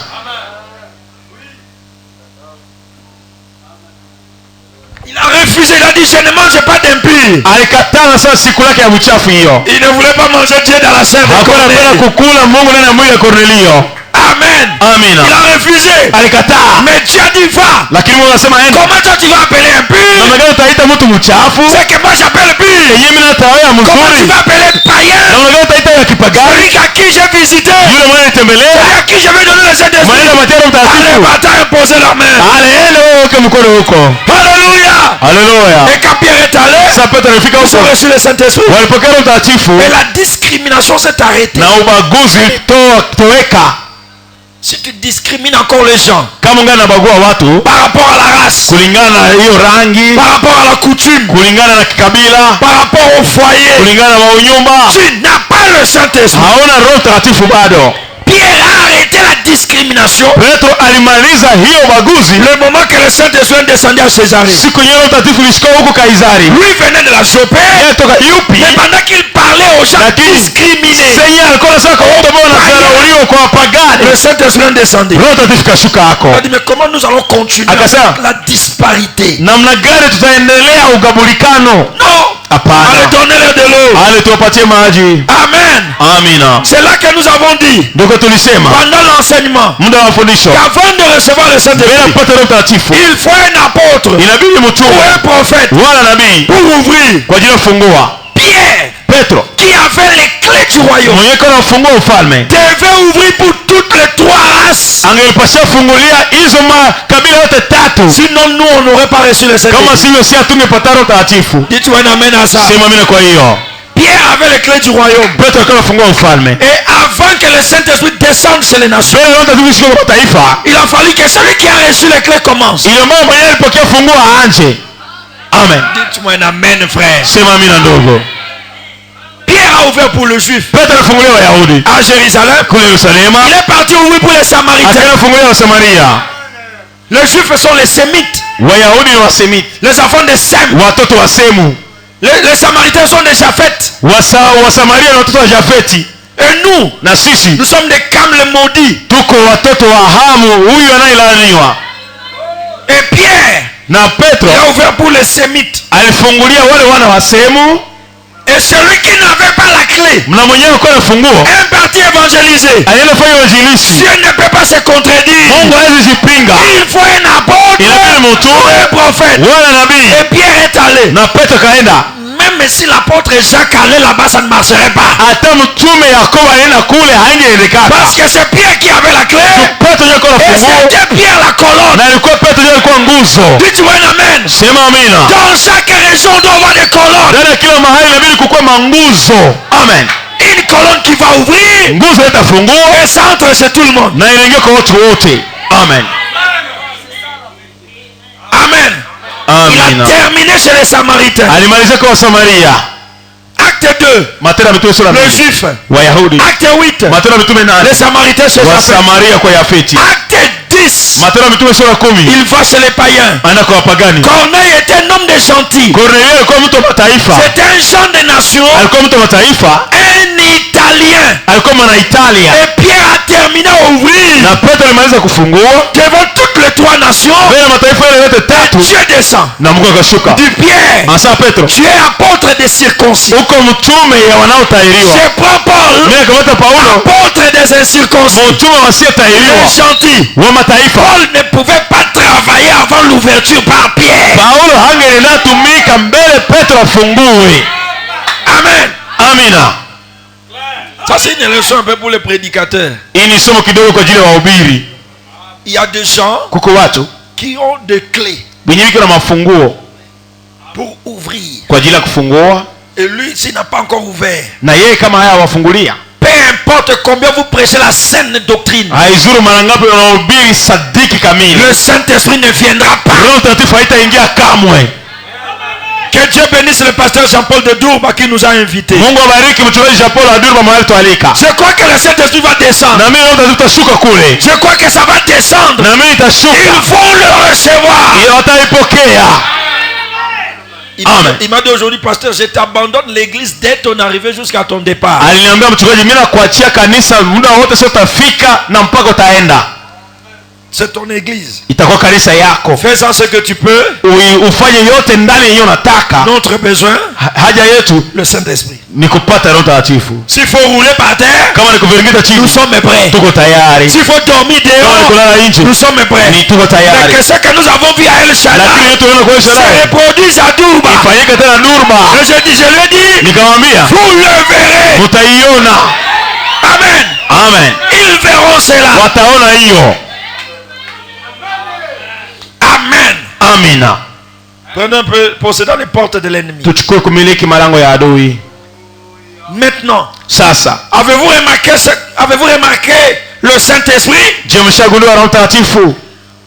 Il a refusé, il a dit je ne mange pas d'impur. Alikataa na sasa siku yake ya uchafu hiyo. Il ne voulait pas manger Dieu dans la chair de Cornélio. Hakuwa kukula Mungu ndani ya mwili wa Kornelio. Amen. Amina. Il a refusé. Alikataa. Mais Dieu a dit va. Lakini Mungu anasema enda. Comment toi tu vas appeler impur? Na magari utaita mtu mchafu. C'est que moi j'appelle pur. Yeye mimi nataoya mzuri. Comment tu vas appeler païen? Na magari utaita ya kipagani. Celui à qui j'ai visité. Yule mwenye nitembelea. Celui à qui je vais donner le Saint-Esprit. Mwenye Matendo Mtakatifu. Allez, bataille, imposer la main. Aleenda weke mkono huko. Alléluia. Alléluia. Et quand Pierre est allé, Sasa Petro alifika ils ont huko. reçu le Saint-Esprit. Walipokea Roho Mtakatifu. Et la discrimination s'est arrêtée. Na ubaguzi toweka. Si tu discrimines encore les gens Kama ungana nabagua watu par rapport à la race, kulingana na hiyo rangi, par rapport à la coutume, kulingana na kikabila, par rapport au foyer, kulingana na maunyumba, tu n'as pas le Saint-Esprit. haona Roho Mtakatifu bado. Pierre a arrêté la discrimination Petro alimaliza hiyo ubaguzi le moment que le Saint-Esprit est descendu à Césarée. siku yenyewe Roho Mtakatifu ilishika huko Kaisari. Lui venait de la Jopé, Yeye toka Yupi, mais pendant qu'il parlait aux gens discriminés, sasa alikuwa anasema kwa wote ambao wanadharauliwa kwa wapagani, le Saint-Esprit est descendu. Roho Mtakatifu kashuka hako. Il a dit mais comment nous allons continuer Akasema, la disparité? namna gani tutaendelea ugabulikano? Non. Hapana. Allez donner de l'eau. Ale tuwapatie maji. Amen. Amina. C'est là que nous avons dit Ndio tulisema pendant l'enseignement muda wa mafundisho, qu'avant de recevoir le bila Saint-Esprit, kupata Roho Mtakatifu il faut un apôtre inabidi ou mtume un prophète wala nabii pour ouvrir. kwa ajili ya kufungua. Pierre, Petro qui avait les clés du royaume, mwenye kana kufungua ufalme devait ouvrir pour toutes les trois races. angelipasha fungulia hizo makabila yote tatu. Sinon nous on n'aurait pas reçu le Kama Saint-Esprit. sivyo si hatungepata Roho Mtakatifu. Dites-moi un amen à ça. Sema amina. Kwa hiyo Pierre avait les clés du royaume. Petro alikuwa anafungua ufalme. Et avant que le Saint-Esprit descende chez les nations, Mbele Roho Mtakatifu ishike kwa mataifa, il a fallu que celui qui a reçu les clés commence. ile mama mwenyewe alipokea funguo anje. Amen. Dites-moi un amen, frère. Sema amina ndogo. Pierre a ouvert pour le juif Petro alifungulia Wayahudi à Jérusalem. kule Yerusalemu, Il est parti ouvrir pour les Samaritains. akaenda fungulia Wasamaria. Les juifs sont les sémites, Wayahudi ni Wasemiti, les enfants de Sem. watoto wa Semu. Les Samaritains sont des Japheth. Wasamaria ni watoto wa Jafeti. Et nous, Na sisi nous sommes des Cam le maudit. tuko watoto wa Hamu, huyu anayelaaniwa. Et Pierre, Na Petro il a ouvert pour les sémites. alifungulia wale wana wa Semu, Et celui qui n'avait pas la clé, na mwenyewe alikuwa na funguo, un parti évangélisé. alienda fanya uinjilisti. Dieu ne peut pas se contredire. Mungu hawezi jipinga. Il faut un apôtre Inabidi ou mtume un prophète. wala nabii. Et Pierre est allé. Na Petro kaenda. Même si l'apôtre Jacques allait là-bas, ça ne marcherait pas. Hata mtume Yakobo alienda kule haingewezekana. Parce que c'est Pierre qui avait la clé. Petro ndiye alikuwa na Et funguo. c'était Pierre la colonne. Na ilikuwa Petro ndiye alikuwa nguzo. Dites-moi un amen. Sema amina. Dans chaque région, on doit avoir des colonnes. Ndani ya kila mahali inabidi kukuwa manguzo. Amen. Une colonne qui va ouvrir Nguzo itafungua et ça entre chez tout le monde. na inaingia kwa watu wote. Amen. Amen. Il a Amina. terminé chez les Samaritains. Alimaliza kwa Samaria. Acte 2, Matendo ya Mitume sura les 2. Juifs. Wayahudi. Acte 8, Matendo ya Mitume 8. les Samaritains chez Wa Japheth. Samaria kwa Yafeti. Acte 10, Matendo ya Mitume sura 10. il va chez les païens. Anaenda kwa wapagani. Corneille était un homme de gentil. Kornelio alikuwa mtu wa mataifa. C'était un jeune des nations, Alikuwa mtu wa mataifa. un Italien. Alikuwa mwana Italia. Et Pierre a terminé à ouvrir Na Petro alimaliza kufungua devant toutes les trois nations. mbele ya mataifa yale yote tatu, Dieu descend. na Mungu akashuka. Du Pierre, Asa Petro, tu es apôtre des circoncis. uko mtume ya wanaotahiriwa. Je prends Paul, Mimi akamata Paulo, apôtre des incirconcis. mtume wasiotahiriwa Les gentils. wa mataifa. Paul ne pouvait pas travailler avant l'ouverture par Pierre. Paulo hangeenda tumika mbele Petro afungue. Amen. Amina. Ça c'est une leçon un peu pour les prédicateurs. Hii ni somo kidogo kwa ajili ya wahubiri. Il y a des gens Kuko watu qui ont des clés wenyewe na mafunguo pour ouvrir. Kwa ajili ya kufungua. Et lui s'il n'a pas encore ouvert. Na yeye kama haya wafungulia. Peu importe combien vous prêchez la saine doctrine. Haizuru mara ngapi unahubiri sadiki kamili. Le Saint-Esprit ne viendra pas. Roho Mtakatifu haitaingia kamwe. Que Dieu bénisse le pasteur Jean-Paul de Dourba qui nous a invités. Mungu abariki mchungaji Jean-Paul de Dourba mahali tualika. Je crois que le Saint-Esprit va descendre. Na mimi Roho Mtakatifu tashuka kule. Je crois que ça va descendre. Na mimi tashuka. Ils vont le recevoir. Iyo wataipokea. Il m'a dit aujourd'hui, pasteur, je t'abandonne l'église dès ton arrivée jusqu'à ton départ. Aliniambia mchungaji mimi nakuachia kanisa muda wote sio utafika na mpaka utaenda. C'est ton église. Itakuwa kanisa yako. Fais ça ce que tu peux. Ufanye yote ndani yenyewe unataka. Notre besoin, haja yetu le Saint-Esprit. Ni kupata Roho Mtakatifu. S'il faut rouler par terre, kama ni kuviringita chini, nous sommes prêts. Tuko tayari. S'il faut dormir dehors, nous sommes prêts. Ni tuko tayari. Mais que ce que nous avons vu à El Shaddai se reproduise à Dourba. Ifanyike tena Dourba. Je lui ai dit, nikamwambia, vous le verrez. Mutaiona. Amen. Amen. Ils verront cela. Wataona hiyo. Amen. Amina. Prenons un peu, possédant les portes de l'ennemi. Tuchukue kumiliki malango ya adui. Maintenant, sasa, avez-vous remarqué le Saint-Esprit? Je mshagundua Roho Mtakatifu.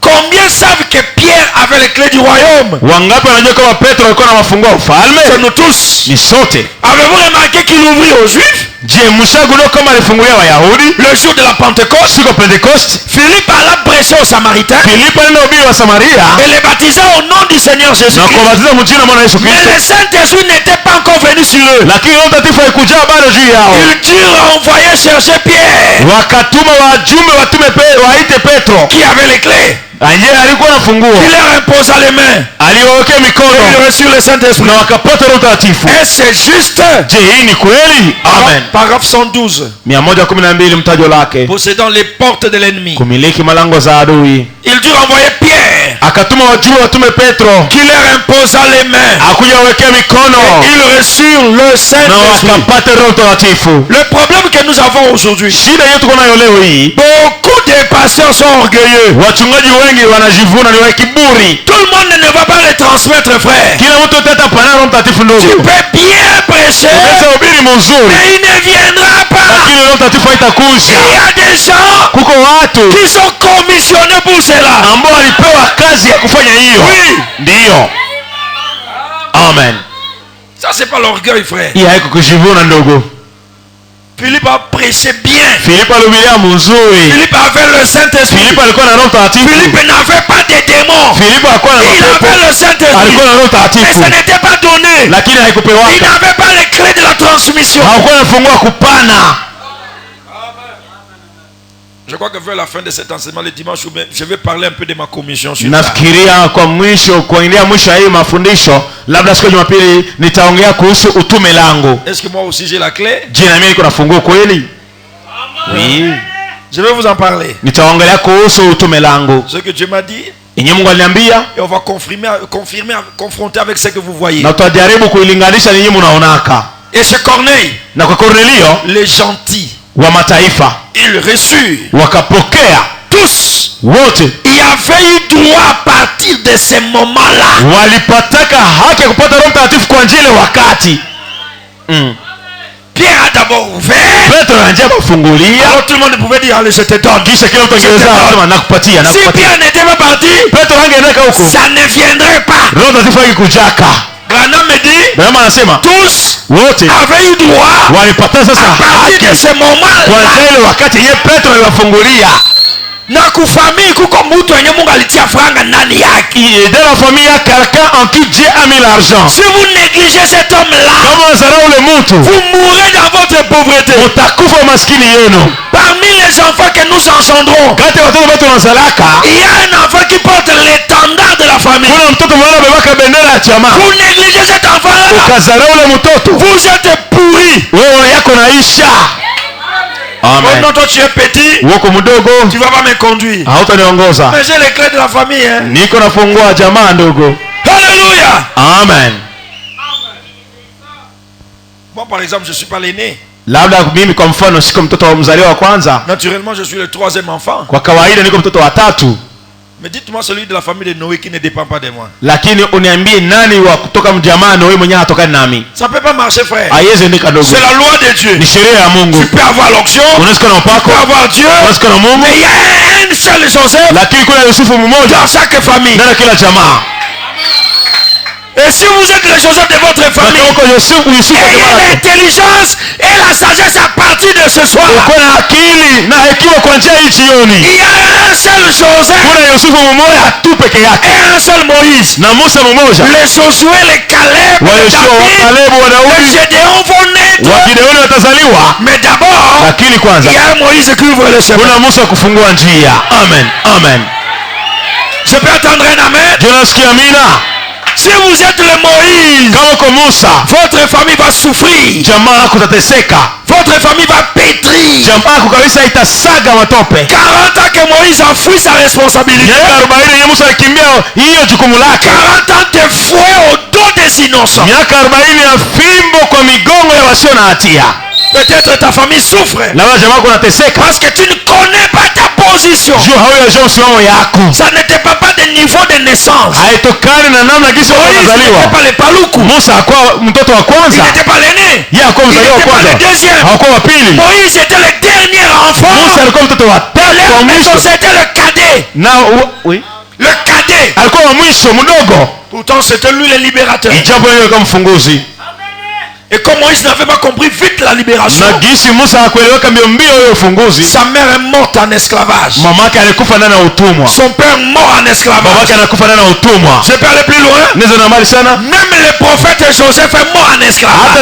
Combien savent que Pierre avait les clés du royaume? Wangapi wanajua kama Petro alikuwa na mafunguo ufalme? C'est nous tous. Ni sote. Avez-vous remarqué qu'il ouvrit aux Juifs? Je mshagundua kama alifungulia Wayahudi le jour de la Pentecôte? Siku ya Pentecoste. Philippe alla prêcher aux Samaritains. Philippe alihubiri wa Samaria. Et les baptisa au nom du Seigneur Jésus. Na kuwabatiza mjina mwana Yesu Kristo. Mais le Saint-Esprit n'était pas encore venu sur eux. Lakini Roho Mtakatifu haikuja bado juu yao. Ils durent envoyer chercher Pierre. Wakatuma wajumbe waite Petro. Qui avait les clés. Anje alikuwa na funguo. Il leur imposa les mains. Aliwawekea mikono. Ils reçurent le Saint-Esprit. Na wakapata Roho Mtakatifu. Et c'est juste. Je, hii ni kweli? Amen. Paragraphe 112. 112 mtajo lake. Possédant les portes de l'ennemi. Kumiliki malango za adui. Il dut envoyer Pierre. Akatuma wajumbe watume Petro. Qui leur imposa les mains. Akuja wawekea mikono. Et ils reçurent le Saint-Esprit. Na wakapata Roho Mtakatifu. Le problème que nous avons aujourd'hui. Shida yetu kuna leo hii. Beaucoup de pasteurs sont orgueilleux. Wachungaji wengi wanajivuna, ni wa kiburi. Tout le monde ne va pas les transmettre, frère. Kila mtu atata pana Roho Mtakatifu ndogo. Tu peux bien prêcher. Unaweza hubiri mzuri. Mais il ne viendra pas. Lakini Roho Mtakatifu haitakuja. Il y a des gens. Kuko watu qui sont commissionnés pour cela. Ambao walipewa kazi ya kufanya hiyo. Oui. Ndio. Amen. Ça c'est pas l'orgueil, frère. Hii haiko kujivuna ndogo. Philippe a prêché bien. Philippe alihubiria mzuri. Philippe avait le Saint-Esprit. Philippe alikuwa na Roho Mtakatifu. Philippe n'avait pas de démons. Philippe alikuwa na Il avait le Saint-Esprit. Alikuwa na Roho Mtakatifu. Mais ça n'était pas donné. Lakini haikupewa. Il n'avait pas les clés de la transmission. Hakuwa anafungua kupana. Je crois que vers la fin de cet enseignement le dimanche, je vais parler un peu de ma commission. Nafikiria kwa mwisho, kuingia mwisho hii mafundisho, labda siku ya Jumapili nitaongea kuhusu utume langu. Est-ce que moi aussi j'ai la clé? Je, na mimi niko na funguo kweli? Oui. Je vais vous en parler. Nitaongelea kuhusu utume langu. Ce que Dieu m'a dit. Yenye Mungu aliniambia. Et on va confronter avec ce que vous voyez. Na tutajaribu kuilinganisha ninyi mnaonaka. Et ce Corneille. Na kwa Cornelio. Les gentils. Wa mataifa. Ils reçurent. Wakapokea. Tous. Wote. Il y avait eu droit à partir de ce moment-là. Walipataka haki ya kupata Roho Mtakatifu kwa njia ile wakati. Pierre a d'abord ouvert. Petro anaanza kufungulia. Alors tout le monde pouvait dire allez je te donne. Kisha kila mtu angeweza kusema nakupatia. Si Pierre n'était pas parti, Petro angeenda huko. Ça ne viendrait pas. Roho Mtakatifu angekujaka. Branham me dit. Branham anasema tous wote avaient eu droit. Walipata sasa haki de ce moment. Kwa ile wakati yeye Petro aliwafungulia. Na kufamii kuko mtu yenye Mungu alitia franga ndani yake. Dans la famille, il y a quelqu'un en qui Dieu a mis l'argent. Si vous négligez cet homme-là, vous mourrez dans votre pauvreté. Parmi les enfants que nous engendrons, il y a un enfant qui porte l'étendard de la famille. Vous négligez cet enfant-là, vous êtes pourris. Amen. Quand toi tu es petit, tu vas pas me conduire. Mais j'ai les clés de la famille. Alléluia. Amen. Moi par exemple, je suis pas l'aîné. Labda mimi kwa mfano siko mtoto wa mzaliwa wa kwanza. Naturellement, je suis le troisième enfant. Kwa kawaida niko mtoto wa tatu. Mais dites-moi celui de la famille de Noé qui ne dépend pas de moi. Lakini uniambie nani wa kutoka mjamaa Noé mwenyewe hatokani nami? Ça peut pas marcher, frère. Haiwezi ndika dogo. C'est la loi de Dieu. Ni sheria ya Mungu. Tu peux avoir l'onction, Unaweza kuwa na upako, tu peux avoir Dieu, unaweza kuwa na Mungu. mais il y a un seul Joseph Lakini kuna Yusufu mmoja dans chaque famille. ndani ya kila jamaa. Et si vous êtes le Joseph de votre famille, ayez l'intelligence et la sagesse à partir de ce soir. Uko na akili na hekima kwa njia hii jioni. Il y a un seul Joseph. Kuna Yusufu mmoja tu peke yake. Et un seul Moïse. Na Musa mmoja. Les Josué, les Caleb, les David, les Gédéon vont naître. Wagideoni watazaliwa. Mais d'abord, lakini kwanza il y a un Moïse qui ouvre le chemin. Kuna Musa kufungua njia. Amen. Amen. Je peux attendre un amen. Je nasikia amina. Si vous êtes le Moïse, kama uko Musa, votre famille va souffrir. Jamaa yako itateseka. Votre famille va pétrir. Jamaa yako kabisa itasaga matope. 40 ans que Moïse a fui sa responsabilité. Miaka 40 ya Musa alikimbia hiyo jukumu lake. 40 ans de fouet au dos des innocents. Miaka 40 ya fimbo kwa migongo ya wasio na hatia. Peut-être ta famille souffre. Na wewe jamaa yako unateseka parce que tu ne connais pas ta position. Ça ne dépend pas du niveau de naissance. Moïse n'était pas le paluku. Il n'était pas l'aîné. Il n'était pas le deuxième. Moïse était le dernier enfant. Leur maison c'était le cadet. Le cadet. Pourtant c'était lui le libérateur. Et comme Moïse n'avait pas compris vite la libération, sa mère est morte en esclavage. Son père mort en esclavage. Je peux aller plus loin. Même le prophète Joseph est mort en esclavage.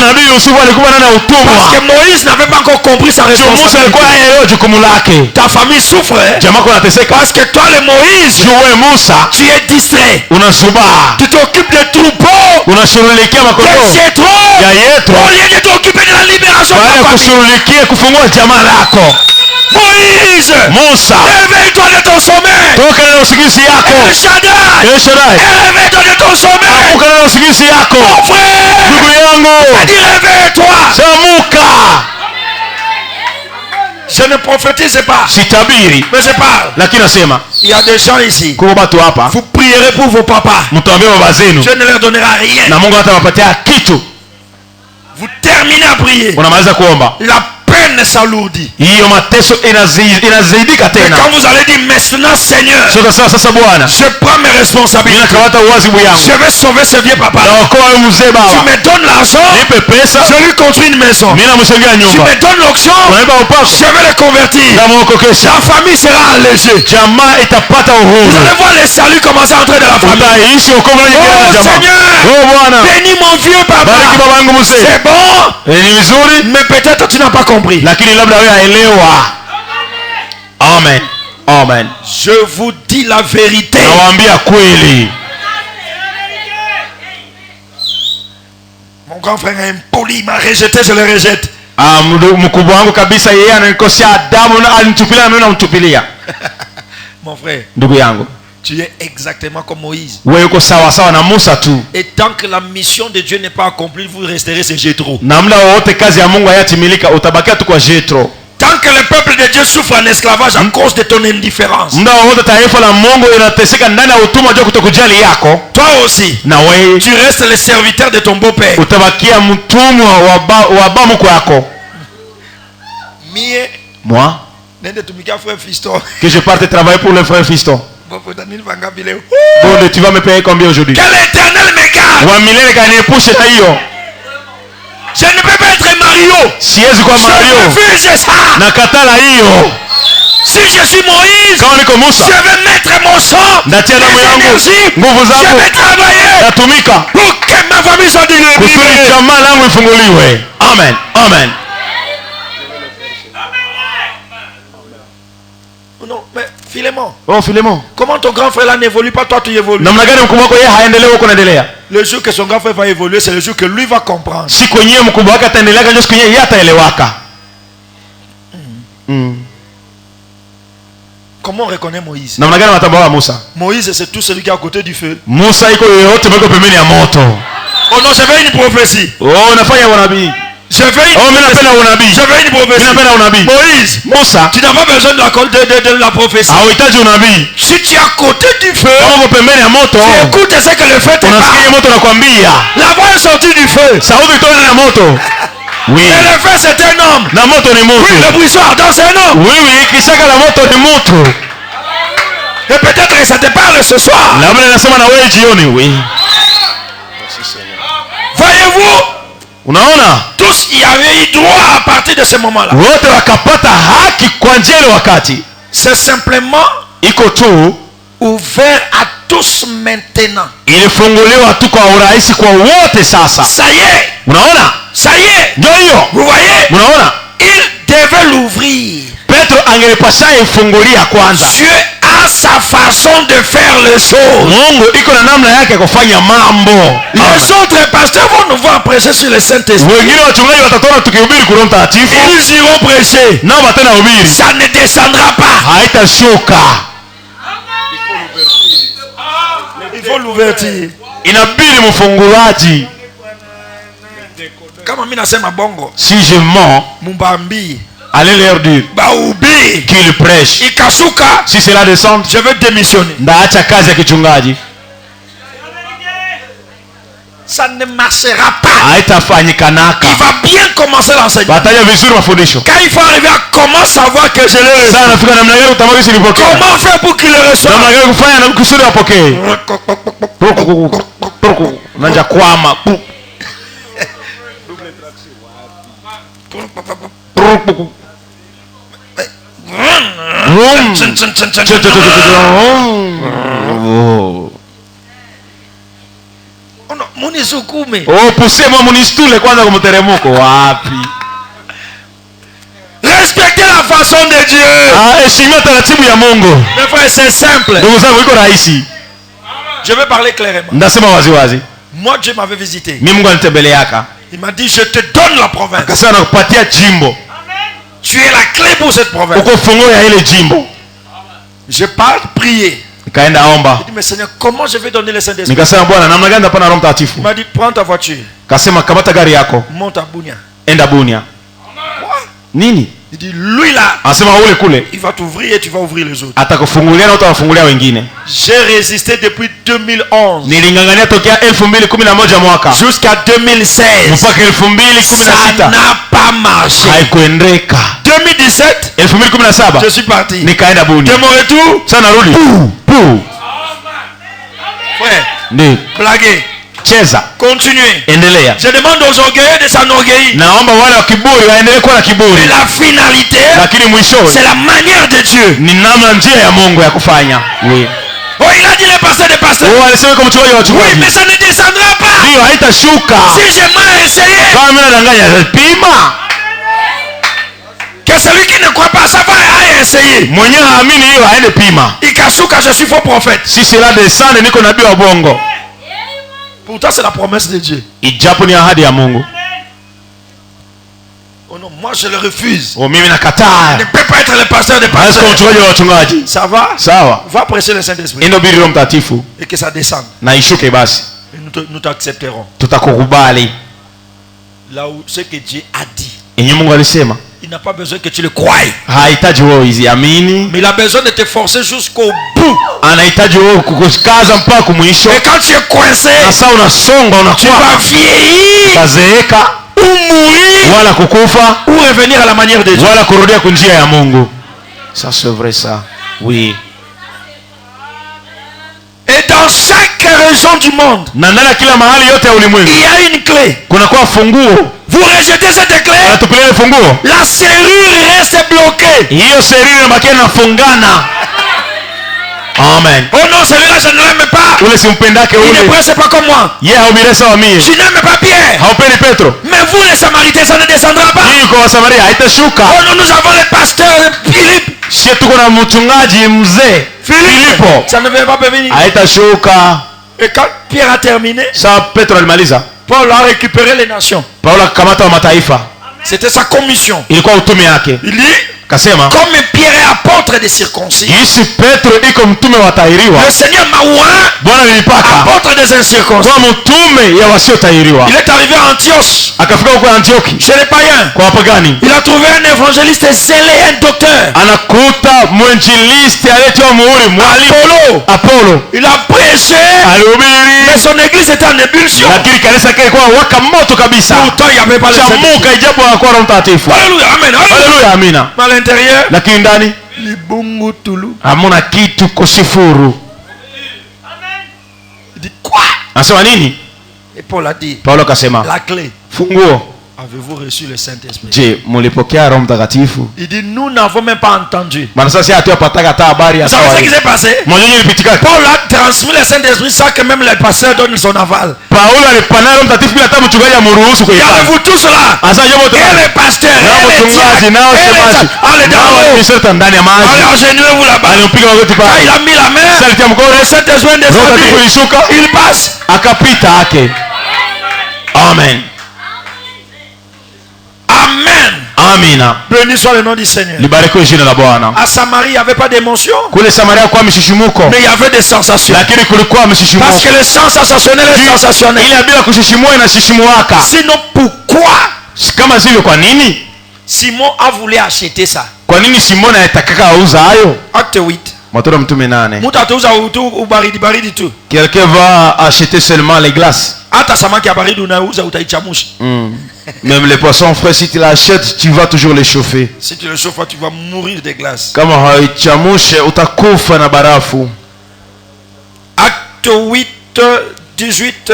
Parce que Moïse n'avait pas encore compris sa responsabilité. Ta famille souffre parce que toi le Moïse, tu es distrait. Tu t'occupes des troupeaux, des chétrons, au lieu de t'occuper de la libération de ta famille. Moïse, réveille-toi de ton sommeil. El Shaddai, réveille-toi de ton sommeil. Mon frère, dis réveille-toi. Je ne prophétise pas, mais je parle. Il y a des gens ici. Vous prierez pour vos papas. Je ne leur donnerai rien. Vous terminez à prier. La peine s'alourdit. Quand vous allez dire maintenant Seigneur, je prends mes responsabilités. Je vais sauver ce vieux papa. Tu me donnes l'argent, je lui construis une maison. Tu me donnes l'onction, je vais le convertir. Sa famille sera allégée. Vous allez voir les saluts commencer à entrer dans la famille. Oh Seigneur, bénis mon vieux papa. C'est bon, mais peut-être tu n'as pas compris. Amen. Amen. Je vous dis la vérité. Mon grand frère est impoli, il m'a rejeté, je le rejette. Mon frère, tu es exactement comme Moïse. Et tant que la mission de Dieu n'est pas accomplie, vous resterez chez Jétro. Tant que le peuple de Dieu souffre en esclavage à cause de ton indifférence, toi aussi, tu restes le serviteur de ton beau-père. Moi, que je parte travailler pour le frère Fiston. Bon, tu vas me payer combien aujourd'hui? Que l'Éternel me garde. Je ne peux pas être Mario. Je refuse ça. Si je suis Moïse, je vais mettre mon sang, mes énergies, je vais travailler pour que ma famille soit délivrée. Amen. Amen. Non, mais Philémon. Oh, Philémon. Comment ton grand frère là n'évolue pas, toi tu évolues? Le jour que son grand frère va évoluer, c'est le jour que lui va comprendre. Comment on reconnaît Moïse? Moïse, c'est tout celui qui est à côté du feu. Oh non, j'avais une prophétie. Je veux une prophétie. Moïse, tu n'as pas besoin de la prophétie. Si tu es à côté du feu, tu écoutes ce que le feu te parle. La voix est sortie du feu. Oui. Et le feu c'est un homme. Oui, le buisson ardent c'est un homme. Et peut-être que ça te parle ce soir. Voyez-vous, tous y avaient eu droit à partir de ce moment-là. C'est simplement ouvert à tous maintenant. Ça y est. Ça y est. Vous voyez, il devait l'ouvrir. Dieu a sa façon de faire les choses. Les autres pasteurs vont nous voir prêcher sur le Saint-Esprit. Ils iront prêcher. Ça ne descendra pas. Il faut l'ouverture. Si je mens, allez leur dire qu'il prêche. Si cela descend, je veux démissionner. Ça ne marchera pas. Il va bien commencer l'enseignement. Quand il faut arriver à comment savoir que je l'ai reçu, comment faire pour qu'il le reçoive. Poussez-moi munistule kwanza kumteremko wapi. Respectez la façon de Dieu. Heshimia taratibu ya Mungu. Mes frères, c'est simple. Ndugu zangu, iko rahisi. Je vais parler clairement. Ndasema wazi wazi. Moi, Dieu m'avait visité. Mimi Mungu anitembeleaka. Il m'a dit, je te donne la province. Akasema nakupatia jimbo. Tu es la clé pour cette province. Uko funguo ya ile jimbo. Je pars prier. Nikaenda omba. Il dit, mais Seigneur, comment je vais donner le Saint-Esprit? Nikasema Bwana, namna gani napana Roho Mtakatifu? Il m'a dit, prends ta voiture. Kasema kamata gari yako. Monte à Bunia. Enda Bunia. Nini? Il dit, lui là. Anasema ule kule. Il va t'ouvrir et tu vas ouvrir les autres. Atakufungulia na utawafungulia wengine. J'ai résisté depuis 2011. Nilingangania tokea 2011 mwaka. Jusqu'à 2016. Mpaka 2016. Ça n'a pas marché. Haikuendeka. 2017. 2017. Je suis parti. Nikaenda Bunia. De mon retour. Sana narudi. Frère. Ndi. Blaguez. Cheza. Continuez. Endelea. Je demande aux orgueilleux de s'enorgueillir. Naomba wale wa kiburi waendelee kuwa na kiburi. Mais la finalité, lakini mwishowe, c'est la manière de Dieu. Ni namna njia ya Mungu ya kufanya. Oui. Oh, il a dit les pasteurs des pasteurs. Oh, alisema kama mchungaji wa wachungaji. Oui, mais ça ne descendra pas. Ndio, haitashuka. Si je m'ai essayé. Kama mimi nadanganya, pima. Que celui qui ne croit pas, ça va essayer. Mwenye haamini hiyo aende pima. Ikashuka, je suis faux prophète. Si cela descend, niko nabii wa bongo. Pourtant c'est la promesse de Dieu. Ijapo ni ahadi ya Mungu. Oh non, moi je le refuse. Oh, mimi nakataa. Ne peut pas être le pasteur des pasteurs. Mchungaji wa wachungaji. Ça va? Sawa. Va prêcher le Saint-Esprit. Inobiri Roho Mtakatifu. Et que ça descende. Na ishuke basi. Et nous t'accepterons. Tutakukubali. Là où ce que Dieu a dit. Yenye Mungu alisema. Il n'a pas besoin que tu le croies. Hahitaji wewe uziamini. Mais il a besoin de te forcer jusqu'au bout. Anahitaji wewe kukukaza mpaka mwisho. Et quand tu es coincé, sasa unasonga unakuwa, tu vas vieillir, utazeeka, ou mourir, wala kukufa, ou revenir à la manière de Dieu, wala kurudia kwa njia ya Mungu. Ça c'est vrai ça. Oui. Et dans chaque région du monde, na ndani kila mahali yote ya ulimwengu, il y a une clé. Kuna kwa funguo. Vous rejetez cette clé, la serrure reste bloquée. Hiyo serrure inabaki inafungana. Amen. Oh non, celui-là je ne l'aime pas. Ule simpendake ule. Il ne prêche pas comme moi. Yeye haubiri sawa mie. Je n'aime pas Pierre. Haupendi Petro. Mais vous les Samaritains, ça ne descendra pas. Hii kwa Samaria haitashuka. Oh non, nous avons le pasteur Philippe. Sisi tuko na mchungaji mzee Filipo. Ça ne va pas venir. Haitashuka. Et quand Pierre a terminé, sa Petro alimaliza, Paul a récupéré les nations. Paulo akamata wa mataifa. C'était sa commission. Ilikuwa utume yake. Il dit, Kasema comme Pierre est apôtre des circoncis, Yesu Petro iko mtume wa tahiriwa. le Seigneur m'a oint Bwana nilipaka apôtre des incirconcis. kwa mtume ya wasiotahiriwa. Il est arrivé à Antioche Akafika huko Antioki chez les païens. kwa wapagani. Il a trouvé un évangéliste zélé, un docteur, Anakuta mwinjilisti aliyetiwa muhuri mwalimu Apollo. il a prêché, Alihubiri, mais son église était en ébullition. lakini kanisa lake lilikuwa waka moto kabisa. Pourtant il n'y avait pas le Saint-Esprit. Chamuka ijapo hakuwa Roho Mtakatifu. Alléluia, amen, alléluia. Haleluya, amina. Mais à l'intérieur, Lakini ndani libungu tulu. hamuna kitu, kusifuru. Il dit quoi? Anasema nini? Et Paul a dit, Paulo akasema la clé. funguo, Avez-vous reçu le Saint-Esprit? je, mulipokea Roho Mtakatifu? Il dit, nous n'avons même pas entendu. Maana sasa hatuyapataka hata habari ya Vous savez sawa. ce qui s'est passé? Mwenyewe ilipitika. Paul a transmis le Saint-Esprit sans que même le pasteur donne son aval. Paulo alipana Roho Mtakatifu bila hata mchungaji amruhusu Et kuipata. avez-vous tous là? Asa jambo Et les pasteurs, nao et les mchungaji diacres, nao et les semaji. allez dans Nao l'eau. nisota ndani ya maji. Allez, agenouillez-vous là-bas. Alimpiga magoti Quand il pale. a mis la main, Sasa alitia mkono, le Saint-Esprit est Roho Mtakatifu descendu. ilishuka, Il passe. akapita yake. Amen. Amen. Amina. Béni soit le nom du Seigneur. Libarikiwe jina la Bwana. À Samarie, il n'y avait pas d'émotion, Kule Samaria kwa mshishimuko, mais il y avait des sensations. lakini kulikuwa mshishimuko. Parce que le sang sensationnel est sensationnel. Ile bila kushishimua inashishimuaka. Sinon, pourquoi Kama sivyo, kwa nini? Simon a voulu acheter ça? Kwa nini Simoni alitaka auza hayo? Acte 8. Matendo mtume 8. Mutu atauza u baridi tu. Quelqu'un va acheter seulement les glaces. Hata samaki ya baridi unauza utaichamusha. Même les poissons frais, si tu l'achètes, tu vas toujours les chauffer. Si tu le chauffes, tu vas mourir de glace. Kama haichamushe utakufa na barafu. Acte 8, 18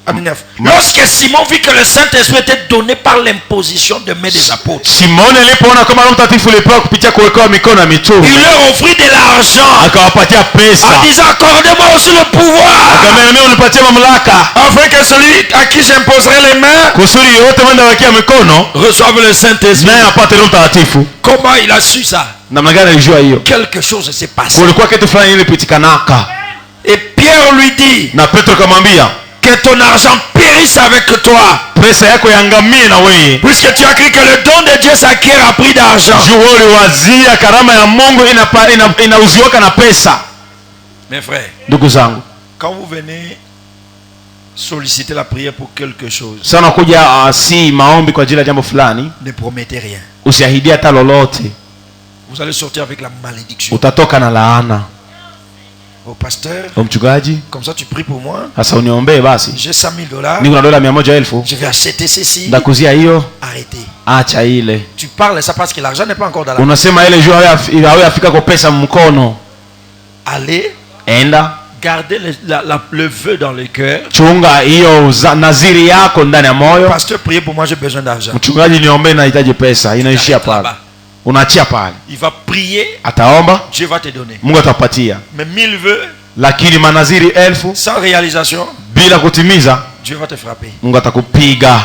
à 19. Lorsque Simon vit que le Saint-Esprit était donné par l'imposition de main des apôtres, Simoni alipoona kama Roho Mtakatifu alipewa kupitia kuwekewa mikono ya mitume, il leur offrit de l'argent akawapatia pesa. en disant, accordez-moi aussi le pouvoir, Akamwambia, mimi unipatie mamlaka afin que celui à qui j'imposerai les mains kusudi yote mwenda wekea mikono reçoive le Saint-Esprit. naye apate Roho Mtakatifu. Comment il a su ça? Namna gani alijua hiyo? Quelque chose s'est passé. Kulikuwa kitu fulani ilipitikanaka. Et Pierre lui dit, Na Petro akamwambia, que ton argent périsse avec toi, pesa yako yangamie na wewe. puisque tu as cru que le don de Dieu s'acquiert à prix d'argent. Juu wewe uliwazia karama ya Mungu inauziwaka na pesa. Mes frères, Ndugu zangu, quand vous venez solliciter la prière pour quelque chose, sana kuja si maombi kwa ajili ya jambo fulani, ne promettez rien. usiahidi hata lolote, Vous allez sortir avec la malédiction. utatoka na laana. Au pasteur, Mchungaji, comme ça tu pries pour moi. sasa uniombee basi. J'ai 100 000 $. Niko na dola 100,000. Je vais acheter ceci. Ndakuzia hiyo, Arrêtez. acha ile. Tu parles ça parce que l'argent n'est pas encore dans la main. Unasema ile juu hawe afika kwa pesa mkono. Allez, Enda, gardez le vœu dans le cœur. chunga hiyo naziri yako ndani ya moyo. Pasteur, priez pour moi, j'ai besoin d'argent. Mchungaji, niombee, nahitaji pesa. Inaishia pale. Là-bas. Unaachia pale. Il va prier, Ataomba, Dieu va te donner. Mungu atapatia. Mais 1000 vœux, Lakini manaziri 1000 sans réalisation, bila kutimiza, Dieu va te frapper. Mungu atakupiga.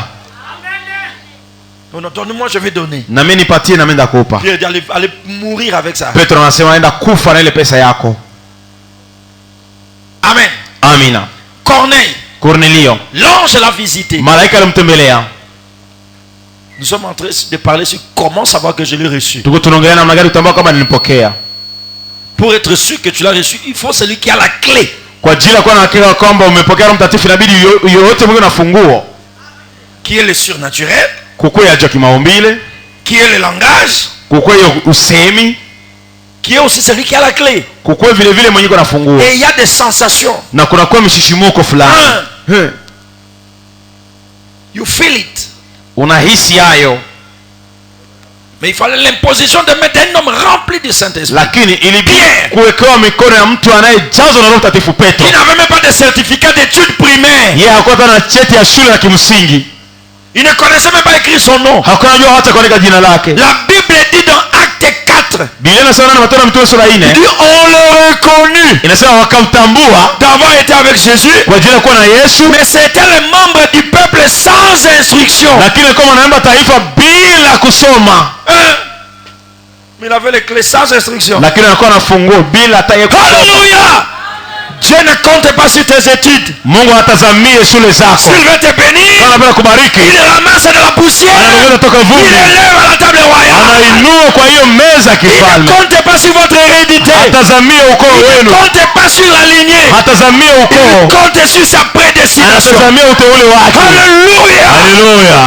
Non, non, donne-moi, je vais donner. Na mimi nipatie, na mimi ndakupa. Pierre dit, allez mourir avec ça. Petro anasema enda kufa na ile pesa yako. Amen. Amina. Corneille, Cornelio, l'ange l'a visité. malaika alimtembelea. Nous sommes en train de parler sur comment savoir que je l'ai reçu. Tuko tunaongelea namna gani utambua kama nilipokea. Pour être sûr que tu l'as reçu, il faut celui qui a la clé. Kwa ajili ya kuwa na hakika kwamba umepokea Roho Mtakatifu, inabidi yoyote Mungu na funguo. Qui est le surnaturel, Kukue ya kimaumbile, qui est le langage, kukue hiyo usemi, qui est aussi celui qui a la clé. kukue vile vile mwenye kuna funguo. Et il y a des sensations. Na kuna kwa mishishimuko fulani. You feel it. Unahisi hayo. Mais il fallait l'imposition de mettre un homme rempli du Saint-Esprit. Lakini ilibidi kuwekewa mikono ya mtu anayejazwa na Roho Mtakatifu, Petro. Qui n'avait même pas de certificat d'études primaires. Yeye hakuwa na cheti ya shule ya kimsingi. Il ne connaissait même pas écrire son nom. Hakuwa anajua hata kuandika jina lake. La Bible dit dans Acte 4. Biblia inasema na Matendo ya Mitume sura 4. Il dit on le reconnut. Inasema wakamtambua D'avoir été avec Jésus. kwa ajili ya kuwa na Yesu. Mais c'était les membres du peuple sans instruction. Lakini alikuwa anaomba taifa bila kusoma. Mais il avait les clés sans instruction. Lakini alikuwa na funguo bila hata yeye kusoma. Alléluia! Dieu ne compte pas sur tes études. Mungu hatazamie shule zako. S'il veut te bénir, Kama anataka kubariki, il ramasse de la poussière. anaongeza toka Il vumbi, élève à la table royale. anainua kwa hiyo meza Il ne kifalme. compte pas sur votre hérédité. Hatazamie ukoo Il ne wenu, compte pas sur la lignée. hatazamie Il ukoo, compte sur sa prédestination. anatazamia uteule wake. Alléluia. Haleluya,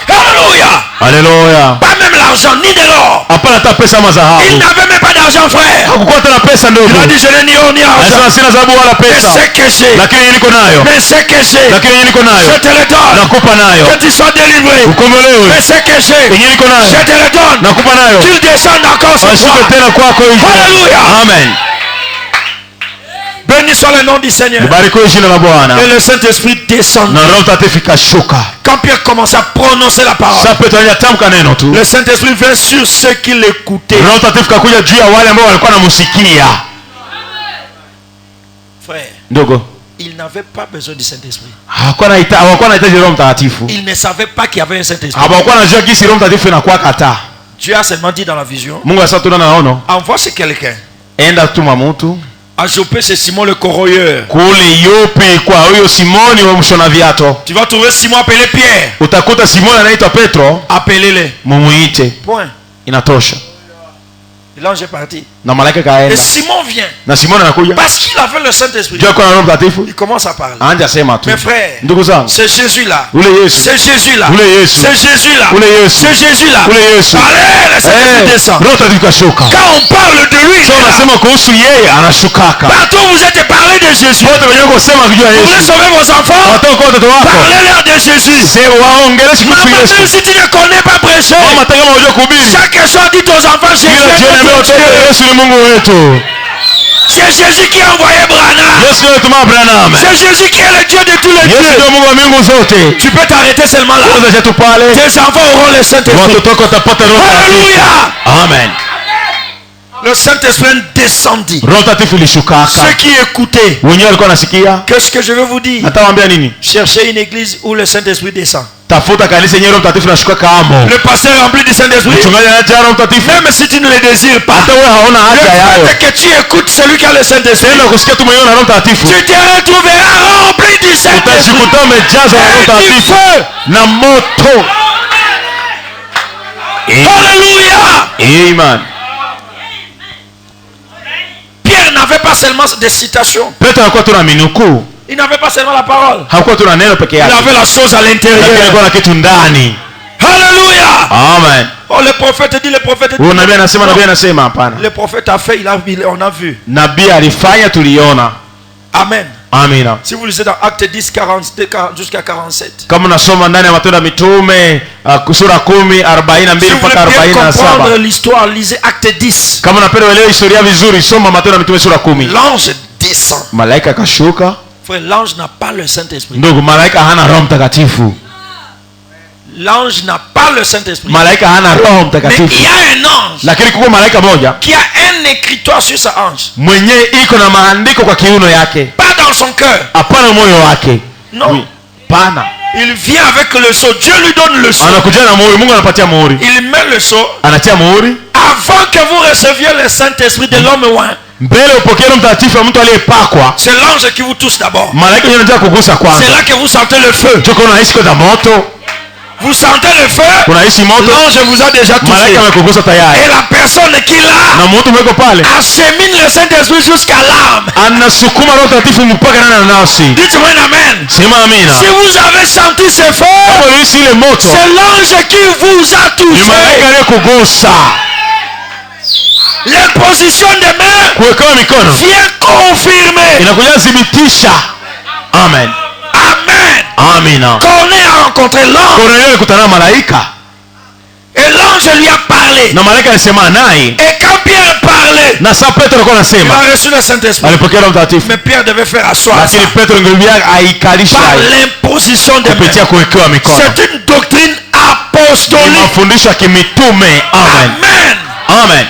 Alléluia. haleluya. Pas même l'argent ni de l'or. Hapana hata pesa ama Il dhahabu. n'avait même pas d'argent, frère. Hakukuwa tena pesa ndugu. Il a dit, je n'ai ni or ni argent. Anasema sina dhahabu wala Mais pesa, ce que j'ai, lakini yenye niko nayo, mais ce que j'ai, lakini yenye niko je nayo te le donne. nakupa nayo. Que tu sois délivré. Ukombolewe. Mais ce que j'ai, Yenye niko je nayo te le donne. nakupa nayo. Qu'il descende encore ce Ashuke soir. tena kwako hivi. Haleluya. Amen. Béni soit le nom du Seigneur. Libarikiwe jina la Bwana. Et le Saint-Esprit descend. Na Roho Mtakatifu ikashuka. Quand Pierre commence à prononcer la parole, Sasa Petro anatamka neno tu. le Saint-Esprit vint sur ceux qui l'écoutaient. Roho Mtakatifu kakuja juu ya wale ambao walikuwa wanamsikia. Frère, Ndogo, il n'avait pas besoin du Saint-Esprit. hawakuwa wanahitaji Roho Mtakatifu. Il ne savait pas qu'il y avait un Saint-Esprit. Hawakuwa wanajua jinsi Roho Mtakatifu inakuwa kata. Dieu a seulement dit dans la vision, Mungu asema tuna naono. envoie chez quelqu'un. Enda tuma mtu À Jopé, c'est Simon le corroyeur. kule Yope kwa huyo Simoni wa mshona viato. Tu vas trouver Simon appelé Pierre. Utakuta Simoni anaitwa Petro, Appelez-le. mumuite. Point. Inatosha. L'ange est parti. Na malaika Et kaenda. Simon vient. Na Simoni anakuja. Parce qu'il avait le Saint-Esprit. Jua kwa Roho Mtakatifu. Il commence à parler. Anja sema tu. Mes frères, Ndugu zangu, c'est Jésus-là. ule Yesu. C'est Jésus-là. Ule Yesu. C'est Jésus-là. Ule Yesu. C'est Jésus-là. Ule Yesu. Allez, le Saint-Esprit descend. Roho Mtakatifu kashuka. Quand on parle de lui, Sasa unasema kuhusu yeye anashukaka. partout où vous êtes parlé de Jésus. Wote wenye kusema kujua Vous voulez Yesu. sauver vos enfants? Watoto kwa watoto wako. Parlez-leur de Jésus. Sema waongeleshe kuhusu Maman, même Yesu. si tu ne connais pas prêcher, Mama hata kama unajua kuhubiri. chaque soir dit aux enfants, Jésus Kila jioni est ambao notre watoto Dieu. Yesu ni Mungu wetu. C'est Jésus qui a envoyé Branham. Yesu ndiye alituma Abraham. C'est Jésus qui est le Dieu de tous les Yesu dieux. ndiye Mungu wa mbingu zote. Tu peux t'arrêter seulement là. Sasa tu pale. Tes enfants auront le Saint-Esprit. Watoto wako watapata Roho Mtakatifu. Alléluia. Amen. Le Saint-Esprit descendit. Roho Mtakatifu ilishukaka. Ceux qui écoutaient, Wenyewe walikuwa nasikia. qu'est-ce que je vais vous dire? Atawaambia nini? Cherchez une église où le Saint-Esprit descend. Tafuta kanisa yenyewe Roho Mtakatifu anashukaka amo. Le pasteur rempli du Saint-Esprit, Mchungaji anajaa Roho Mtakatifu. même si tu ne le désires pas, Hata wewe haona le haja yayo. fait que tu écoutes celui qui a le Saint-Esprit, Tenda kusikia tu mwenyewe na Roho Mtakatifu. tu te retrouveras rempli du Saint-Esprit. Utajikuta umejazwa na Roho Mtakatifu na moto. Alléluia. Amen. Pierre n'avait pas seulement des citations. Petro alikuwa tu na minukuu. Il n'avait pas seulement la parole. Hakuwa tu na neno peke Il yake. avait la chose à Lakini l'intérieur. alikuwa na kitu ndani. Alléluia. Amen. Oh, le prophète dit, le prophète dit. Huyo nabii anasema hapana. Le prophète a fait, on a vu. Nabii alifanya tuliona. Amen. Amina. Si vous lisez dans Acte 10, 40 jusqu'à 47. Kama unasoma ndani ya Matendo ya Mitume sura 10, 42 Si vous voulez mpaka bien comprendre 47. l'histoire, lisez Acte 10. Kama unapenda uelewe historia vizuri, soma Matendo ya Mitume sura 10. L'ange descend. Malaika akashuka. Frère, l'ange n'a pas le Saint-Esprit. Ndugu, malaika hana Roho Mtakatifu. L'ange n'a pas le Saint-Esprit. Malaika hana Roho Mais il Mtakatifu. y a un ange Lakini kuko malaika moja qui a un écritoire sur sa hanche. mwenyewe iko na maandiko kwa kiuno yake. Pas dans son cœur. Hapana moyo wake. Non. Oui. Pana. Il vient avec le sceau. Dieu lui donne le sceau. Anakuja na muhuri, Mungu anapatia muhuri. Il met le sceau. Anatia muhuri. Avant que vous receviez le Saint-Esprit de l'homme oint, Mbele upokee Roho Mtakatifu ya mtu aliyepakwa. c'est l'ange qui vous touche d'abord. Malaika yeye anataka kugusa C'est kwanza. là que vous sentez le feu. Joko unahisi kwa moto. Vous sentez le feu. Unahisi moto. L'ange vous a déjà touché. Malaika amekugusa tayari. Et la personne qui l'a Na mtu mweko pale. achemine le Saint-Esprit jusqu'à l'âme. Anasukuma Roho Mtakatifu mpaka ndani ya nafsi. Dites-moi un amen. Sema amina. Si vous avez senti ce feu, Kama unahisi ile moto, c'est l'ange qui vous a ni touché. malaika aliyekugusa. L'imposition des mains Kuwekewa mikono vient confirmer. inakuja thibitisha. Amen. Amen. Amina. Corneille a rencontré l'ange. Kornelio alikutana na malaika Et l'ange lui a parlé. na malaika alisema naye, Et quand Pierre parlait, na sasa Petro alikuwa il anasema a reçu le Saint-Esprit. alipokea Roho Mtakatifu, Mais Pierre devait faire asseoir ça lakini Petro ingelibia aikalisha par l'imposition des mains. kupitia kuwekewa mikono. C'est une doctrine Ni apostolique. mafundisho ya kimitume. Amen. Amen. Amen.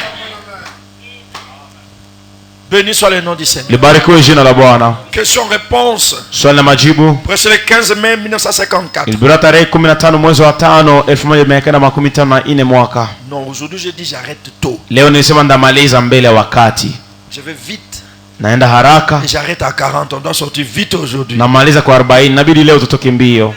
Béni soit le nom du Seigneur. Libarikiwe jina la Bwana. Question-réponse. Swali na majibu. Prêché le 15 mai 1954. Ilibira tarehe 15 mwezi wa 5 1954 mwaka. Non, aujourd'hui je dis j'arrête tôt. Leo nilisema ndamaliza mbele ya wakati. Je vais vite. naenda haraka. J'arrête à 40, on doit sortir vite aujourd'hui. Namaliza kwa 40, inabidi leo tutoke mbio.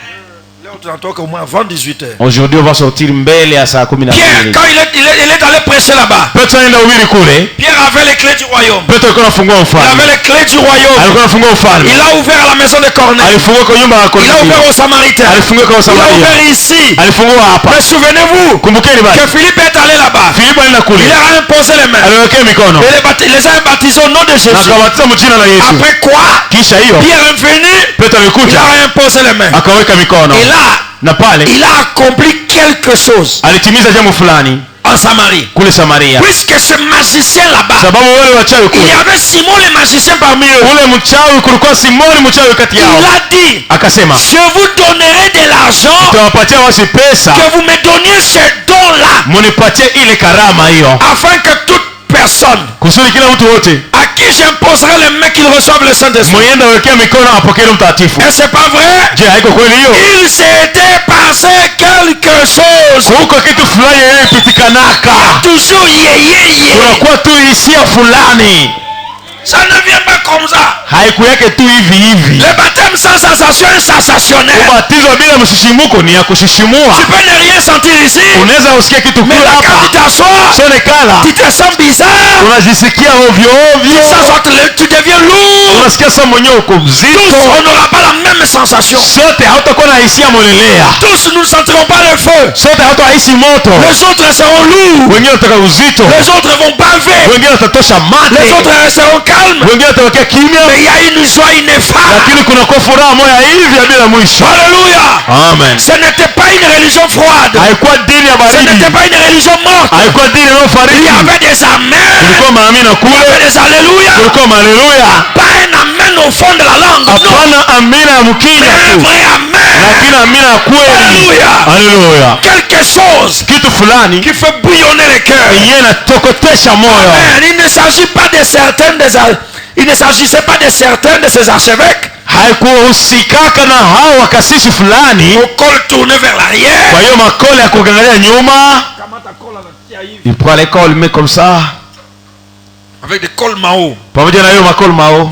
Leo tunatoka au moins avant 18h. Aujourd'hui on va sortir mbele ya saa 12. Pierre, quand il est allé prêcher là-bas, Petro anaenda ubiri kule. Pierre avait les clés du royaume. Petro alikuwa anafungua Il ufalme. avait les clés du royaume. Alikuwa anafungua ufalme. Il a ouvert à la maison de Corneille. Alifungua kwa nyumba ya Il a Kornelio. ouvert aux Samaritains. Alifungua kwa Il a Samaria. ouvert ici. Alifungua hapa. Mais souvenez-vous Kumbukeni basi. que Philippe est allé là-bas. Filipo alienda kule. Il leur a imposé les mains. Aliwekea mikono. Et les a baptisés au nom de Jésus. Akawabatiza mjina la Yesu. Après quoi, Kisha hiyo Pierre est venu. Petro Il alikuja leur a imposé les mains. akaweka mikono. Et là, Na pale il a accompli quelque chose alitimiza jambo fulani en Samarie. kule Samaria. Puisque ce magicien là-bas, Sababu wale wachawi il y kule. avait Simon le magicien parmi eux. Ule mchawi kulikuwa Simoni mchawi kati Il yao. a dit, Akasema, je vous donnerai de l'argent "Tutawapatia wasi pesa, que vous me donniez ce don-là, munipatie ile karama hiyo, afin que toute personne kusudi kila mtu wote à qui j'imposerai les mains qu'il reçoive le Saint-Esprit." mwenenda wekea mikono apokee Roho Mtakatifu. Et c'est pas vrai? Je, haiko kweli hiyo? Il s'était passé quelque chose. Huko kitu fulani yeye pitikanaka. Toujours yé. Kunakuwa tu hisia fulani. Ça ne vient pas comme ça. Haiku yake tu hivi hivi. Le baptême sans sensation est sensationnel. Ubatizo bila msisimuko ni ya kusisimua. Tu peux ne rien sentir ici. Unaweza usikie kitu Mais kule là, quand hapa. tu t'assois, Sone kala. tu te sens bizarre. Unajisikia ovyo ovyo. Tu deviens lourd. Unasikia sasa mwenyewe uko Tous, mzito. on n'aura pas la même sensation. Sote hautakuwa na hisia molelea. Tous, nous ne sentirons pas le feu. Sote hautahisi moto. Les autres seront lourds. Wengine wataka uzito. Les autres vont baver. Wengine watatosha mate. Les autres seront calmes. Wengine watabakia kimya. Mais il y a une joie ineffable. Lakini kunakuwa furaha moja hivi ya bila mwisho. Alléluia. Amen. Ce n'était pas une religion froide. Haikuwa dini ya Ce baridi. n'était pas une religion morte. Haikuwa dini Il y iliyofariki. avait des amens. Kulikuwa maamina Il y kule. avait des alléluia. Kulikuwa haleluya. Pas un amen au fond de la langue. Non. Hapana amina ya mkinya Un tu. vrai amen. Lakini amina ya kweli. Haleluya. Haleluya. Quelque chose Kitu fulani qui fait bouillonner le cœur. yenye inatokotesha moyo. Amen. Il ne s'agit pas de certains il ne s'agissait pas de certains de ces archevêques. Haikuhusikaka na hao wakasisi fulani. Au col tourné vers l'arrière. Kwa hiyo makole ya kuangalia nyuma. Il prend l'école mais comme ça. Avec des cols Mao. Pamoja na hiyo makole mao.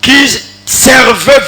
Qui servait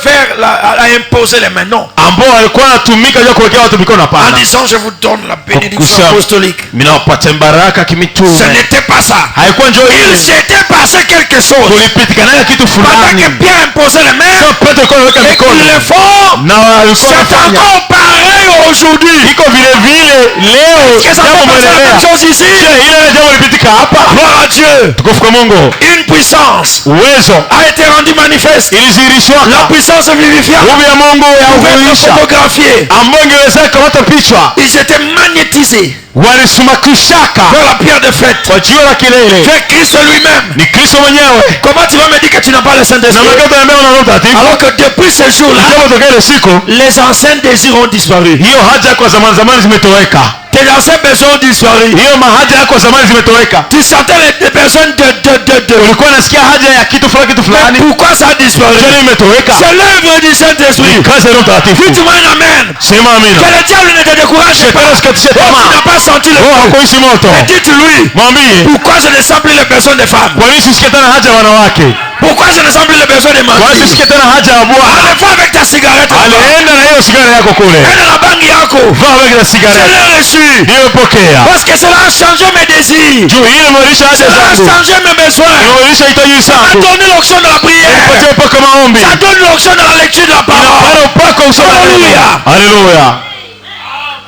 à imposer les mains. Non. Ambao alikuwa anatumika kwa kuwekea watu mikono En hapana. disant je vous donne la bénédiction Kusema, apostolique. Minawapata baraka kimitume. Ce n'était pas ça. Haikuwa njoo Il ile. s'était passé quelque chose. Kulipitikana kitu Pendant fulani. que Pierre imposait les mains. Sio Petro alikuwa anaweka Et qu'ils mikono. le font. Na alikuwa C'est anafanya. encore pareil aujourd'hui. Iko vile vile leo Qu'est-ce qu'on jambo peut passer la même mwendelea. chose ici? Je, ile jambo lipitika hapa. Gloire à Dieu. Tukufu kwa Mungu. Une puissance Uwezo a été rendue manifeste. ilizihirishwa. La puissance vivifiante Nguvu ya Mungu ya pouvait être kuisha photographiée. ambayo ingeweza kamata pichwa. Ils étaient magnétisés Walisumakishaka vers la pierre de fête. kwa jiwe la kilele. Vers Christ lui-même. Ni Kristo mwenyewe. Comment tu vas me dire que tu n'as pas le Na Saint-Esprit? makato ya mbele na Roho Mtakatifu. Alors que depuis ce jour-là, Jambo tokea ile siku les anciens désirs ont disparu. hiyo haja kwa zamani zimetoweka. Tes anciens besoins ont disparu. Hiyo mahaja yako zamani zimetoweka. Tu sentais les besoins de. Ulikuwa unasikia haja ya kitu fulani. Pourquoi ça a disparu? Jana imetoweka. C'est l'œuvre du Saint-Esprit. Kazi ya Roho Mtakatifu. Dites-moi un amen. Sema amina. Que le diable ne te décourage pas. Shetani asikatishe Tu tamaa. n'as pas senti le Roho feu. hakuishi moto. Mais dites-lui. Mwambie, Pourquoi je ne sens plus les besoins des femmes? kwa nini sisikie tena haja ya wanawake? Pourquoi je ne sens plus les besoins des Kwa nini maris? sisikie tena haja ya bwana? Allez, va avec ta cigarette. Alienda na hiyo sigara yako kule. Enda na bangi yako. Va avec la Je cigarette. l'ai reçu. Hiyo pokea. Parce que cela a changé mes désirs. Juu ile imeisha haja Cela a zangu. changé mes besoins. Imeisha hitaji Ça a zangu. donné l'onction de la prière. Patia mpaka maombi. Ça donne l'onction de la lecture de la parole. Inapana upako usoma neno. Hallelujah. Haleluya.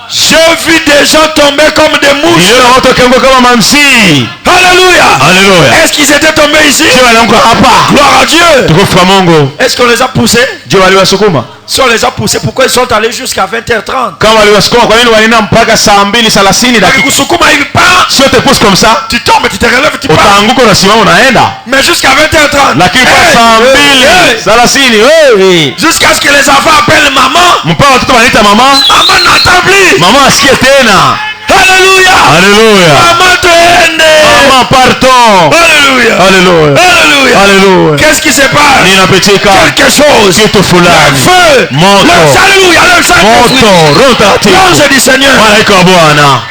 J'ai vu des gens tomber comme des mouches. Niliona watu wakianguka kama mamsi. Alléluia. Haleluya. Est-ce qu'ils étaient tombés ici? Je walianguka hapa. Gloire à Dieu. Tukufu kwa Mungu. Est-ce qu'on les a poussés? Je waliwasukuma. Si on les a poussés, pourquoi ils sont allés jusqu'à 20h30? Kama waliwasukuma kwa nini walienda mpaka saa 2:30 dakika? Kusukuma hivi pas. Sio te pousse comme ça. Tu tombes, tu te relèves, tu pars. Utaanguka unasimama unaenda. Mais jusqu'à 20h30. Lakini kwa saa 2:30 wewe. Jusqu'à ce que les enfants appellent maman. Mpaka watoto wanaita mama. Maman n'entend plus. Mama asikie tena. Alléluia. Haleluya. Maman twende. Mama pardon. Alléluia. Haleluya. Alléluia. Haleluya. Qu'est-ce qui se passe? Ninapitika Quelque chose. kitu fulani. Feu. Moto. Alléluia. Le Saint-Esprit. Moto. Roho Mtakatifu. L'ange du Seigneur. Malaika wa Bwana.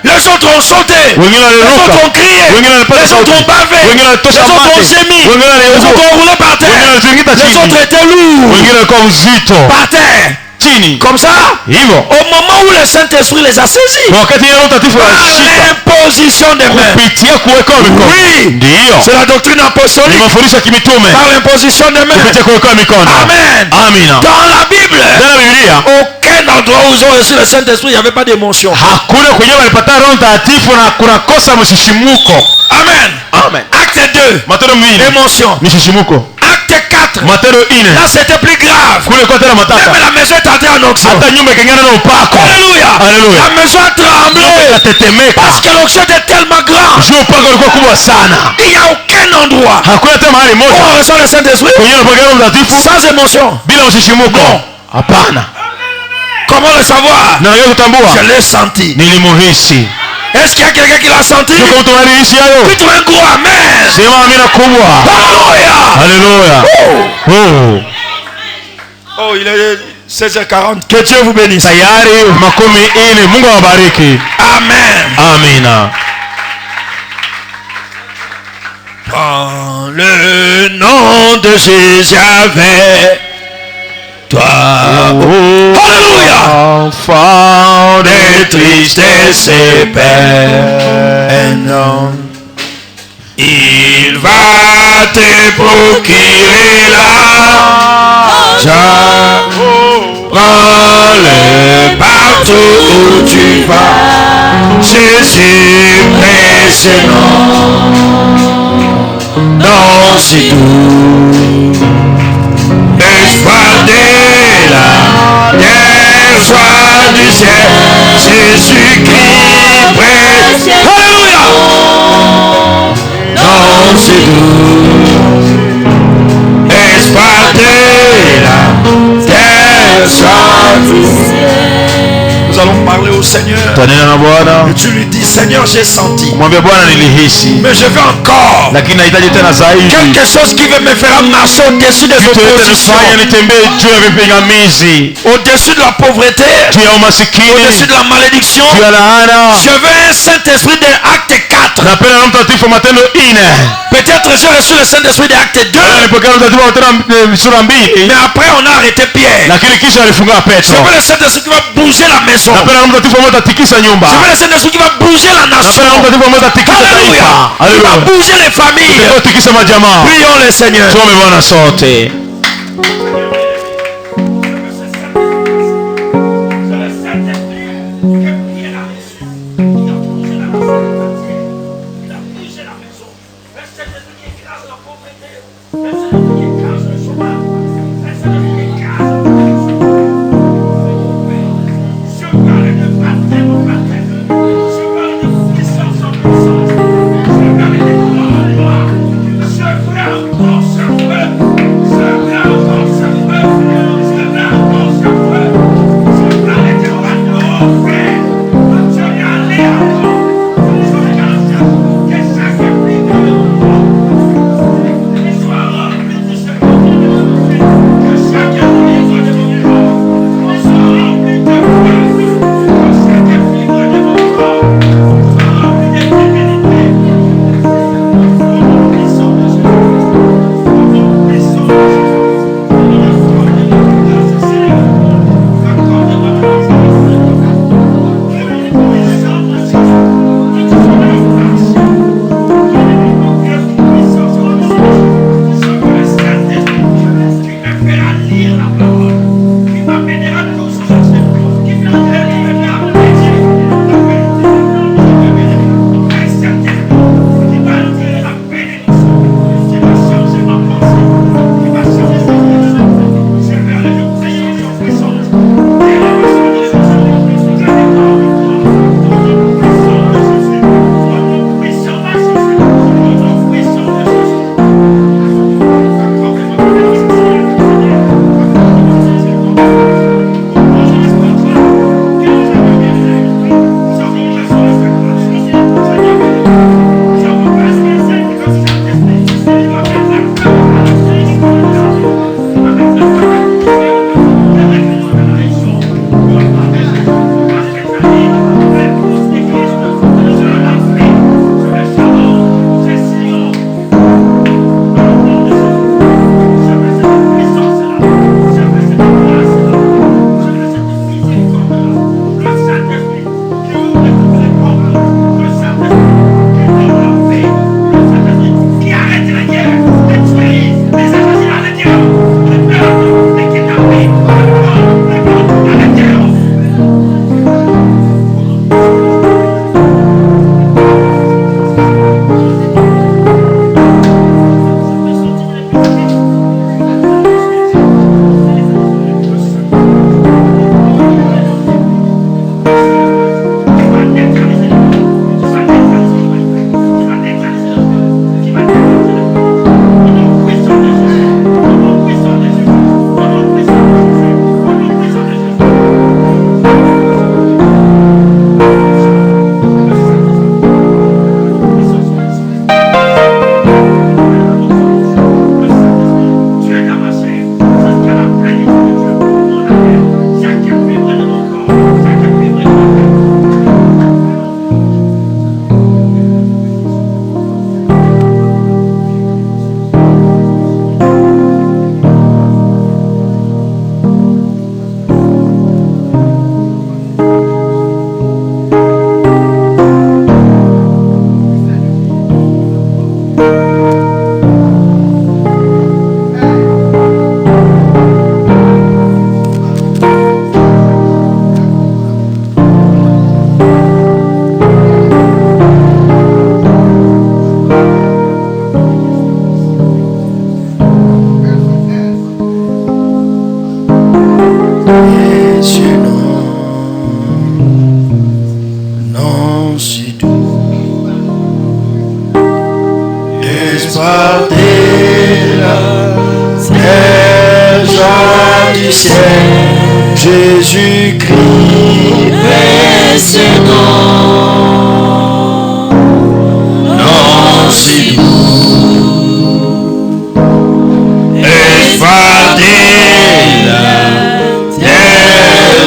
Les autres ont sauté. Les autres ont crié. Les autres ont bavé. Les autres ont gémi. Les autres ont roulé par terre. Les autres étaient lourds. Par terre. Comme ça, au moment où le Saint-Esprit les a saisis, par l'imposition des mains. Oui, c'est la doctrine apostolique. Par l'imposition des mains. Amen. Dans la Bible, aucun endroit où ils ont reçu le Saint-Esprit, il n'y avait pas d'émotion. Amen. Acte 2, émotion. Acte 4, là c'était plus grave. Même la maison est entrée en onction. Alléluia. La maison a tremblé parce que l'onction était tellement grande. Il n'y a aucun endroit où on reçoit le Saint-Esprit sans émotion. Non. Comment le savoir? Je l'ai senti. Est-ce qu'il y a quelqu'un qui l'a senti? Que tu un gros amen. Alléluia. Oh, il est 16h40. Que Dieu vous bénisse. Amen. Prends le nom de Jésus avec toi. Alléluia. Enfant de tristesse et peine, il va te procurer la joie. Prends-le partout où tu vas. Jésus, précieux nom, non si doux. Espoir de la terre, joie du ciel, Jésus-Christ précieux. Alléluia. Non c'est doux. Espoir de la terre, joie du ciel. Nous allons parler au Seigneur. Et tu lui dis, Seigneur, j'ai senti. Mais je veux encore quelque chose qui veut me faire marcher au-dessus des oppositions, au-dessus de la pauvreté, au-dessus de la malédiction. Je veux un Saint-Esprit de Acte 4. Peut-être j'ai reçu le Saint-Esprit de Acte 2. Mais après on a arrêté Pierre. Je veux le Saint-Esprit qui va bouger la maison. Je veux le Saint-Esprit qui va bouger la nation. Alléluia. Il va bouger les familles. Prions le Seigneur. Seigneur du ciel, Jésus-Christ, précieux nom si doux et fidèle,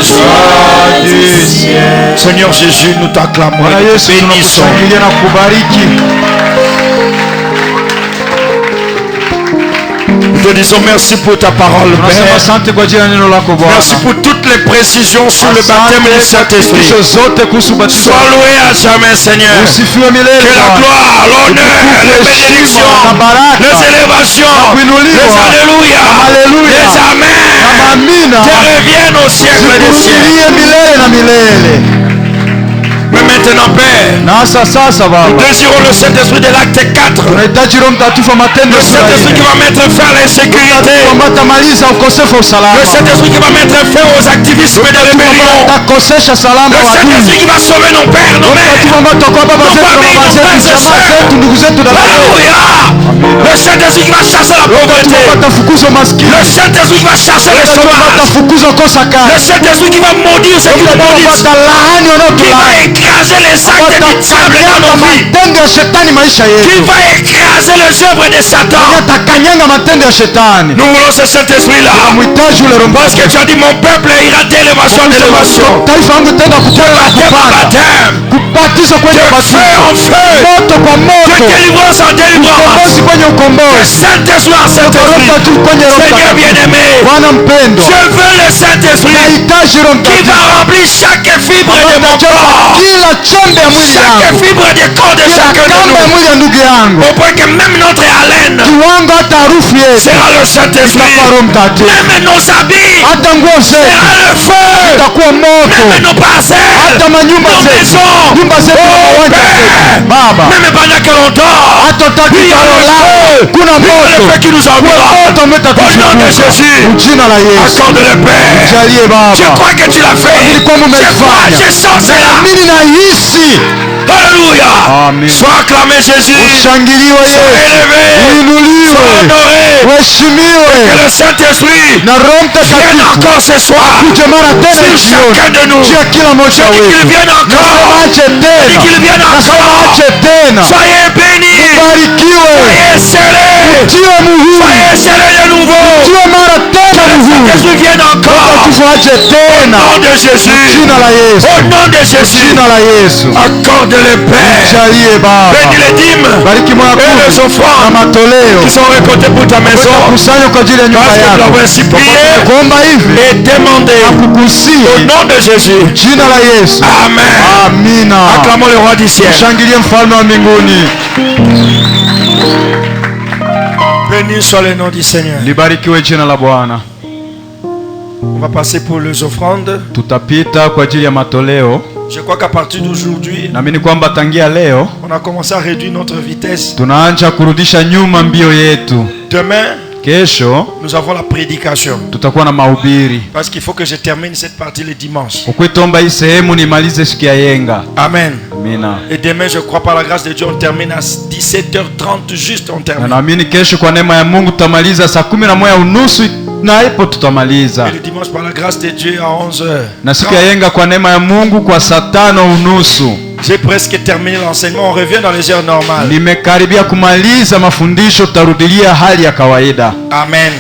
joie du ciel. Seigneur Jésus, nous t'acclamons et nous bénissons. Nous te disons merci pour ta parole, Père. Merci pour toutes les précisions sur le baptême du Saint-Esprit. Sois loué à jamais, Seigneur. Que la gloire, l'honneur, les bénédictions, les élévations, les alléluia, les amen te reviennent au siècle des siècles. Mais maintenant, Père, nous désirons le Saint-Esprit de l'acte 4. Le Saint-Esprit qui va mettre fin à l'insécurité. Le Saint-Esprit qui va mettre fin aux activismes de rébellion. Le Saint-Esprit qui va sauver nos pères, nos mères, nos familles, nos frères et sœurs. Alléluia. Le Saint-Esprit qui va chasser la pauvreté. Le Saint-Esprit qui va chasser le chômage. Le Saint-Esprit qui va maudire ceux qui le maudissent. Qui va écraser les actes du diable dans nos vies. Qui va écraser les œuvres de Satan. Nous voulons ce Saint-Esprit-là. Parce que tu as dit mon peuple ira d'élévation en élévation. De baptême en baptême. De feu en feu. De délivrance en délivrance. De Saint-Esprit en Saint-Esprit. Seigneur bien-aimé, je veux le Saint-Esprit qui va remplir chaque fibre de mon corps. Chaque fibre du corps de chacun de nous. Au point que même notre haleine sera le Saint-Esprit. Même nos habits sera le feu. Même nos parcelles, nos maisons. Oh Père, même pendant que l'on dort, il y a le feu qui nous envoie. Au nom de Jésus, accorde le Père. Je crois que tu l'as fait. Je crois, je sens cela. Alléluia. Sois acclamé Jésus. Sois élevé. Sois honoré. Que le Saint-Esprit vienne encore ce soir sur chacun de nous. Je dis qu'il vienne encore. Je dis qu'il vienne encore. Soyez bénis. Soyez scellés. Soyez scellés de nouveau. Que le Saint-Esprit vienne encore. Au nom de Jésus. Au nom de Jésus. Accorde le Père. Bénis les dîmes et les offrandes qui sont récoltées pour ta maison. Parce que nous avons ainsi prié et demandé au nom de Jésus. Amen. Acclamons le roi du ciel. Béni soit le nom du Seigneur. On va passer pour les offrandes. Je crois qu'à partir d'aujourd'hui, on a commencé à réduire notre vitesse. Demain, nous avons la prédication. Parce qu'il faut que je termine cette partie le dimanche. Amen. Et demain, je crois par la grâce de Dieu, on termine à 17h30 juste, on termine. Et le dimanche par la grâce de Dieu à 11h. J'ai presque terminé l'enseignement, on revient dans les heures normales. Amen.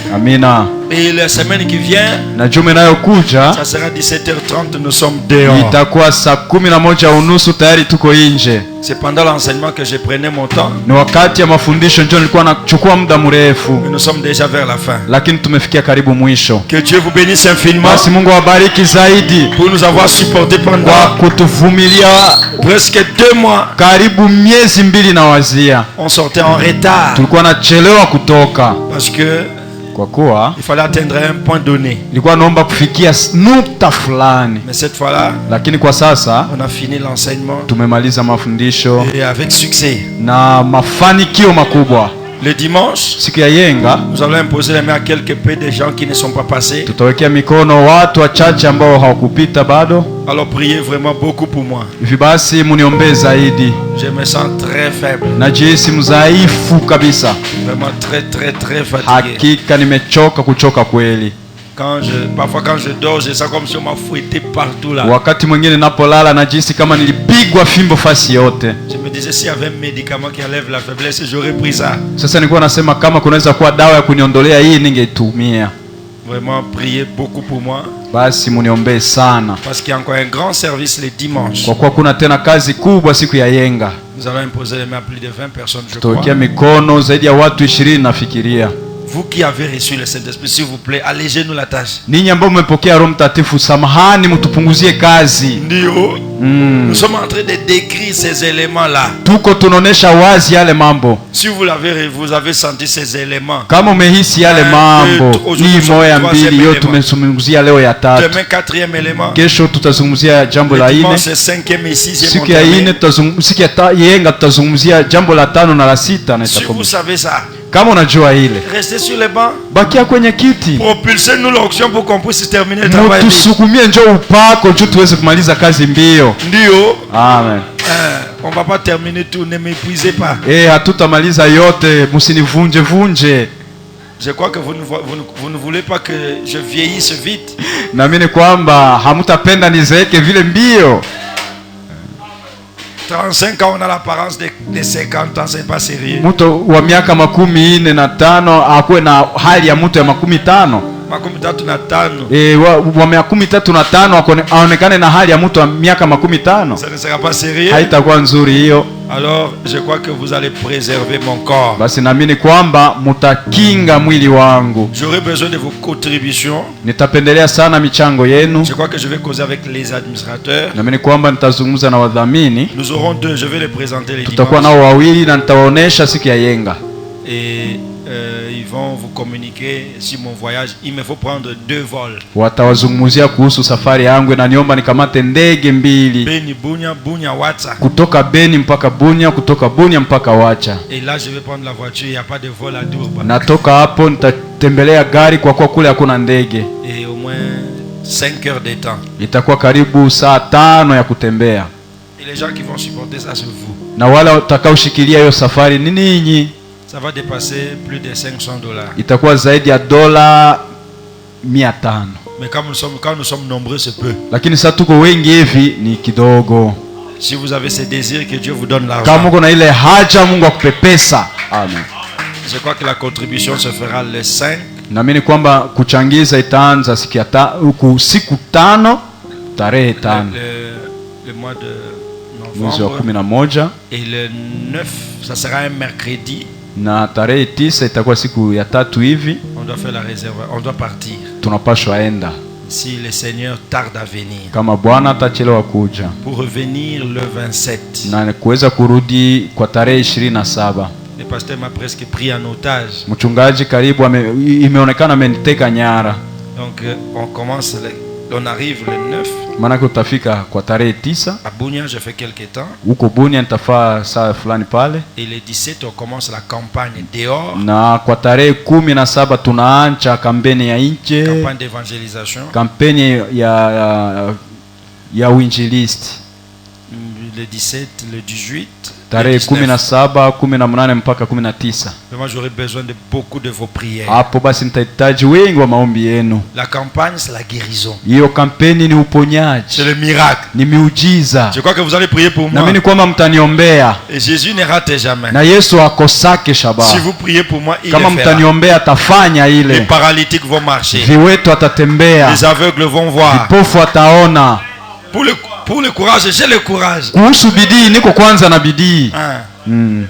Et la semaine qui vient, ça sera 17h30, nous sommes dehors. C'est pendant l'enseignement que je prenais mon temps. Mais nous sommes déjà vers la fin. Que Dieu vous bénisse infiniment pour nous avoir supporté pendant presque 2 mois. On sortait en retard parce que il fallait atteindre un point donné. Mais cette fois-là, on a fini l'enseignement et avec succès. Le dimanche, siku ya yenga, nous allons imposer les mains à quelques peu de gens qui ne sont pas passés. tutawekea mikono watu wachache ambao hawakupita bado. Alors priez vraiment beaucoup pour moi. Hivi basi muniombee zaidi. Je me sens très faible. Najihisi mdhaifu kabisa. Vraiment très fatigué. Hakika nimechoka kuchoka kweli. Parfois quand je dors, je sens comme si on m'a fouetté partout là. Wakati mwingine napolala najihisi kama nilipigwa fimbo fasi yote. Je me disais s'il y avait un médicament qui enlève la faiblesse, j'aurais pris ça. Sasa nilikuwa nasema kama kunaweza kuwa dawa ya kuniondolea hii ningeitumia. Vraiment priez beaucoup pour moi. Basi muniombee sana. Parce qu'il y a encore un grand service le dimanche. Kwa kuwa kuna tena kazi kubwa siku ya yenga. Nous allons imposer les mains à plus de 20 personnes, je crois. Tutawekea mikono zaidi ya watu 20 nafikiria. Vous qui avez reçu le Saint-Esprit, s'il vous plaît, allégez-nous la tâche. Ninyi ambao mmepokea Roho Mtakatifu, samahani mtupunguzie kazi. Ndio. Nous sommes en train de décrire ces éléments-là. Tuko tunaonesha wazi yale mambo. Si vous avez senti ces éléments. Kama umehisi yale mambo, hii moja mbili yote tumezungumzia leo ya tatu. Demain quatrième élément. Kesho tutazungumzia jambo la 4. C'est cinquième et sixième. Siku ya 4 tutazungumzia yenga, tutazungumzia jambo la 5 na la 6 na Si vous savez ça. Kama unajua ile, restez sur les bancs. Bakia kwenye kiti. Propulsez-nous l'onction pour qu'on puisse terminer le travail. Tusukumie njoo upako njoo tuweze kumaliza kazi mbio. Ndio. Amen. On va pas terminer tout, ne m'épuisez pas. Hatutamaliza yote, msinivunje vunje. Je crois que vous ne voulez pas que je vieillisse vite. Naamini kwamba hamutapenda nizeeke vile mbio. 35 ans, on a l'apparence de 50 ans, c'est pas sérieux. Mtu wa miaka 45 akuwe na hali ya mtu ya 50. 35. Wa miaka 35 aonekane na hali ya mtu wa miaka 50. Ça ne sera pas sérieux. Haitakuwa nzuri hiyo. Alors, je crois que vous allez préserver mon corps. Basi naamini kwamba mutakinga mwili wangu. J'aurai besoin de vos contributions. Nitapendelea sana michango yenu. Je crois que je vais causer avec les administrateurs. Naamini kwamba nitazungumza na wadhamini. Nous aurons 2, je vais les présenter les tutakuwa nao wawili na nitawaonesha siku ya yenga. Et ils vont vous communiquer sur mon voyage. Il me faut prendre 2 vols. Watawazungumzia kuhusu safari yangu na niomba nikamate ndege 2. Beni Bunya Wacha. Kutoka Beni mpaka Bunya, kutoka Bunya mpaka Wacha. Et là je vais prendre la voiture, il y a pas de vol à Durban. Natoka hapo nitatembelea gari kwa kuwa kule hakuna ndege. Et au moins 5 heures de temps. Itakuwa karibu saa 5 ya kutembea. Et les gens qui vont supporter ça c'est vous. Na wale watakaoshikilia hiyo safari ni ninyi. Ça va dépasser plus de $500. Itakuwa zaidi ya $500. Mais quand nous sommes nombreux, c'est peu. Lakini sasa tuko wengi hivi ni kidogo. Si vous avez ce désir, que Dieu vous donne l'argent. Kama uko na ile haja, Mungu akupe pesa. Amen. Je crois que la contribution se fera le 5. Naamini kwamba kuchangiza itaanza siku 5 tarehe 5. Le mois de mwezi wa novembre. 11. Et le 9, ça sera un mercredi. Na tarehe 9 itakuwa siku ya 3 hivi. On doit faire la réserve, on doit partir. Tunapaswa enda. Si le Seigneur tarde à venir. Kama Bwana atachelewa kuja. Pour revenir le 27. Na kuweza kurudi kwa tarehe 27. Le pasteur m'a presque pris en otage. Mchungaji karibu imeonekana ameniteka nyara. Donc on arrive le 9. Maana utafika kwa tarehe 9. À Bunia, je fais quelques temps. Huko Bunia nitafaa saa fulani pale. Et le 17 on commence la campagne dehors. Na kwa tarehe 17 tunaanza kampeni ya nje. Campagne d'évangélisation. Kampeni ya uinjilisti. Le 17, le 18. Tarehe 17, 18 mpaka 19. Moi j'aurais besoin de beaucoup de vos prières. Hapo basi nitahitaji wengi wa maombi yenu. La campagne c'est la guérison. Hiyo kampeni ni uponyaji. C'est le miracle. Ni miujiza. Je crois que vous allez prier pour moi. Naamini kwamba mtaniombea. Et Jésus ne rate jamais. Na Yesu akosake shabaha. Si vous priez pour moi, il kama le fera. Mtaniombea atafanya ile. Les paralytiques vont marcher. Viwetu atatembea. Les aveugles vont voir. Vipofu ataona. Pour le courage, j'ai le courage. Kuhusu bidii niko kwanza na bidii.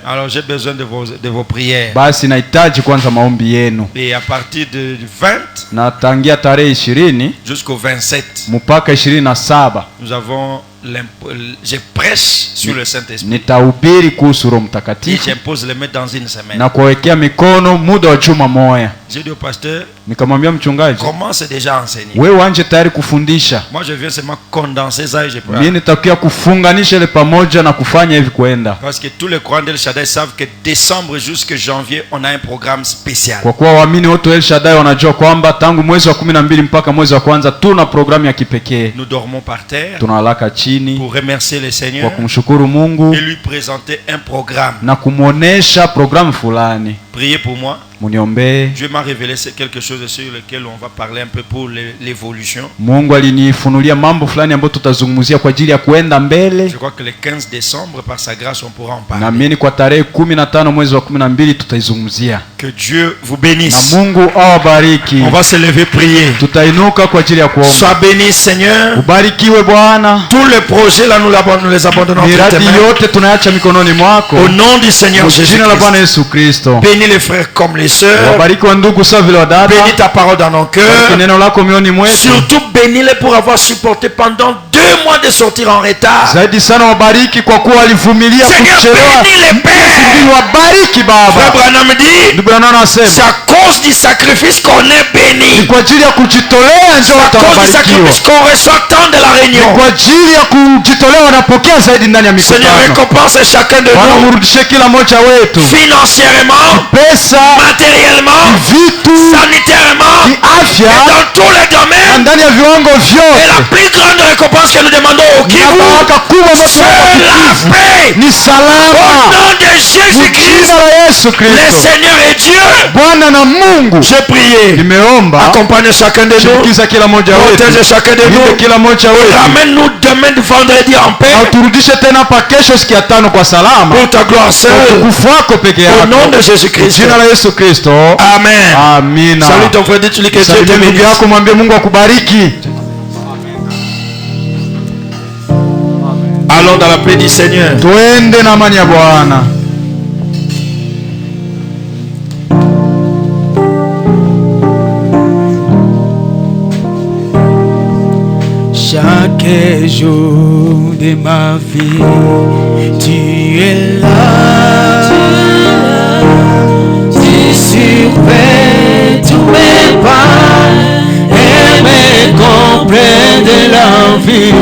Alors j'ai besoin de vos prières. Basi nahitaji kwanza maombi yenu. Et à partir du 20 na tangia tarehe 20 jusqu'au 27 mpaka 27 nous avons je prêche sur le Saint-Esprit. Nitahubiri kuhusu Roho Et Mtakatifu j'impose les mains dans une semaine. na kuwekea mikono muda wa juma moja. J'ai dit au pasteur, Nikamwambia mchungaji, commence déjà à enseigner. wewe wanje tayari kufundisha. Moi je viens seulement condenser ça et je peux. Mimi nitakia kufunganisha ile pamoja na kufanya hivi kwenda. Parce que tous les croyants d'El Shaddai savent que décembre jusqu'à janvier on a un programme spécial. Kwa kuwa waamini wote wa El Shaddai wanajua kwamba tangu mwezi wa 12 mpaka mwezi wa kwanza tuna programu ya kipekee. Nous dormons par terre. Tunalala chini Pour remercier le Seigneur. Kwa kumshukuru Mungu Et lui présenter un programme. Na kumuonesha programu fulani. Priez pour moi. Muniombee. Dieu m'a révélé quelque chose sur lequel on va parler un peu pour l'évolution. Mungu alinifunulia mambo fulani ambayo tutazungumzia kwa ajili ya kuenda mbele. Je crois que le 15 décembre par sa grâce on pourra en parler. Na mimi kwa tarehe 15 mwezi wa 12 tutaizungumzia. Que Dieu vous bénisse. Na Mungu awabariki. On va se lever prier. Tutainuka kwa ajili ya kuomba. Sois béni Seigneur. Ubarikiwe Bwana. Tous les projets là nous les abandonnons. Miradi yote tunaacha mikononi mwako. Au nom du Seigneur Jésus. Jina la Bwana Yesu Kristo. Bénis les frères comme les sœurs. Wabariki wa ndugu sawa vile wadada. Bénis ta parole dans nos cœurs. Neno lako mioyoni mwetu. Surtout bénis-les pour avoir supporté pendant 2 mois de sortir en retard. Zaidi sana wabariki kwa kuwa walivumilia kuchelewa. Wabariki Baba. Frère Branham dit, ndugu Branham anasema, c'est à cause du sacrifice qu'on est béni. Ni kwa ajili ya kujitolea ndio tutabarikiwa. Qu'on reçoit tant de la réunion. Ni kwa ajili ya kujitolea wanapokea zaidi ndani ya mikutano. Seigneur récompense chacun de nous. Murudishe kila mmoja wetu. Financièrement, pesa, matériellement, vitu, sanitairement, afya, et dans tous les domaines. Ndani ya viwango vyote. Et la plus grande récompense que nous demandons au Kivu, c'est la paix. Ni salama. Au nom de Jésus-Christ, le Seigneur est Dieu. Bwana na Mungu. J'ai prié. Nimeomba. Accompagne chacun de nous. Protège chacun de nous. Ramène-nous demain vendredi en paix. Turudishe tena pa kesho siku ya tano kwa salama. Pour ta gloire seule. Kufako peke yako. Au nom de Jésus-Christ. Jina la Yesu Kristo. Amen. Amina. Salut ton frère, dis-tu que Dieu te bénisse. Yako mwambie Mungu akubariki. Allons dans la paix du Seigneur. Tuende na amani ya Bwana. Chaque jour de ma vie, tu es là, tu surveilles tous mes pas et me comprends de la vie.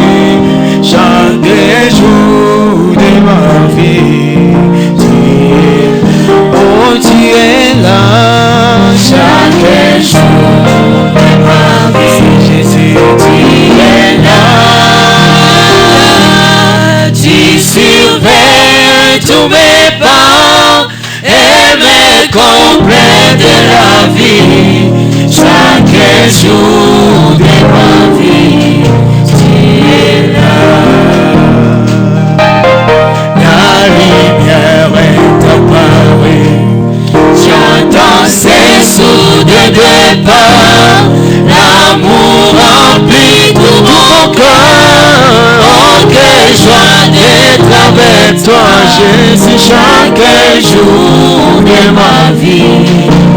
Chaque jour de ma vie, tu es là, chaque jour de ma vie, Jésus, tu es là, tu surveilles tous mes pas et me comprends de la vie. Chaque jour de ma vie, tu es là. La lumière est apparue, j'entends ces sous de départ, l'amour remplit tout mon cœur. Oh, que joie d'être avec toi, Jésus, chaque jour de ma vie.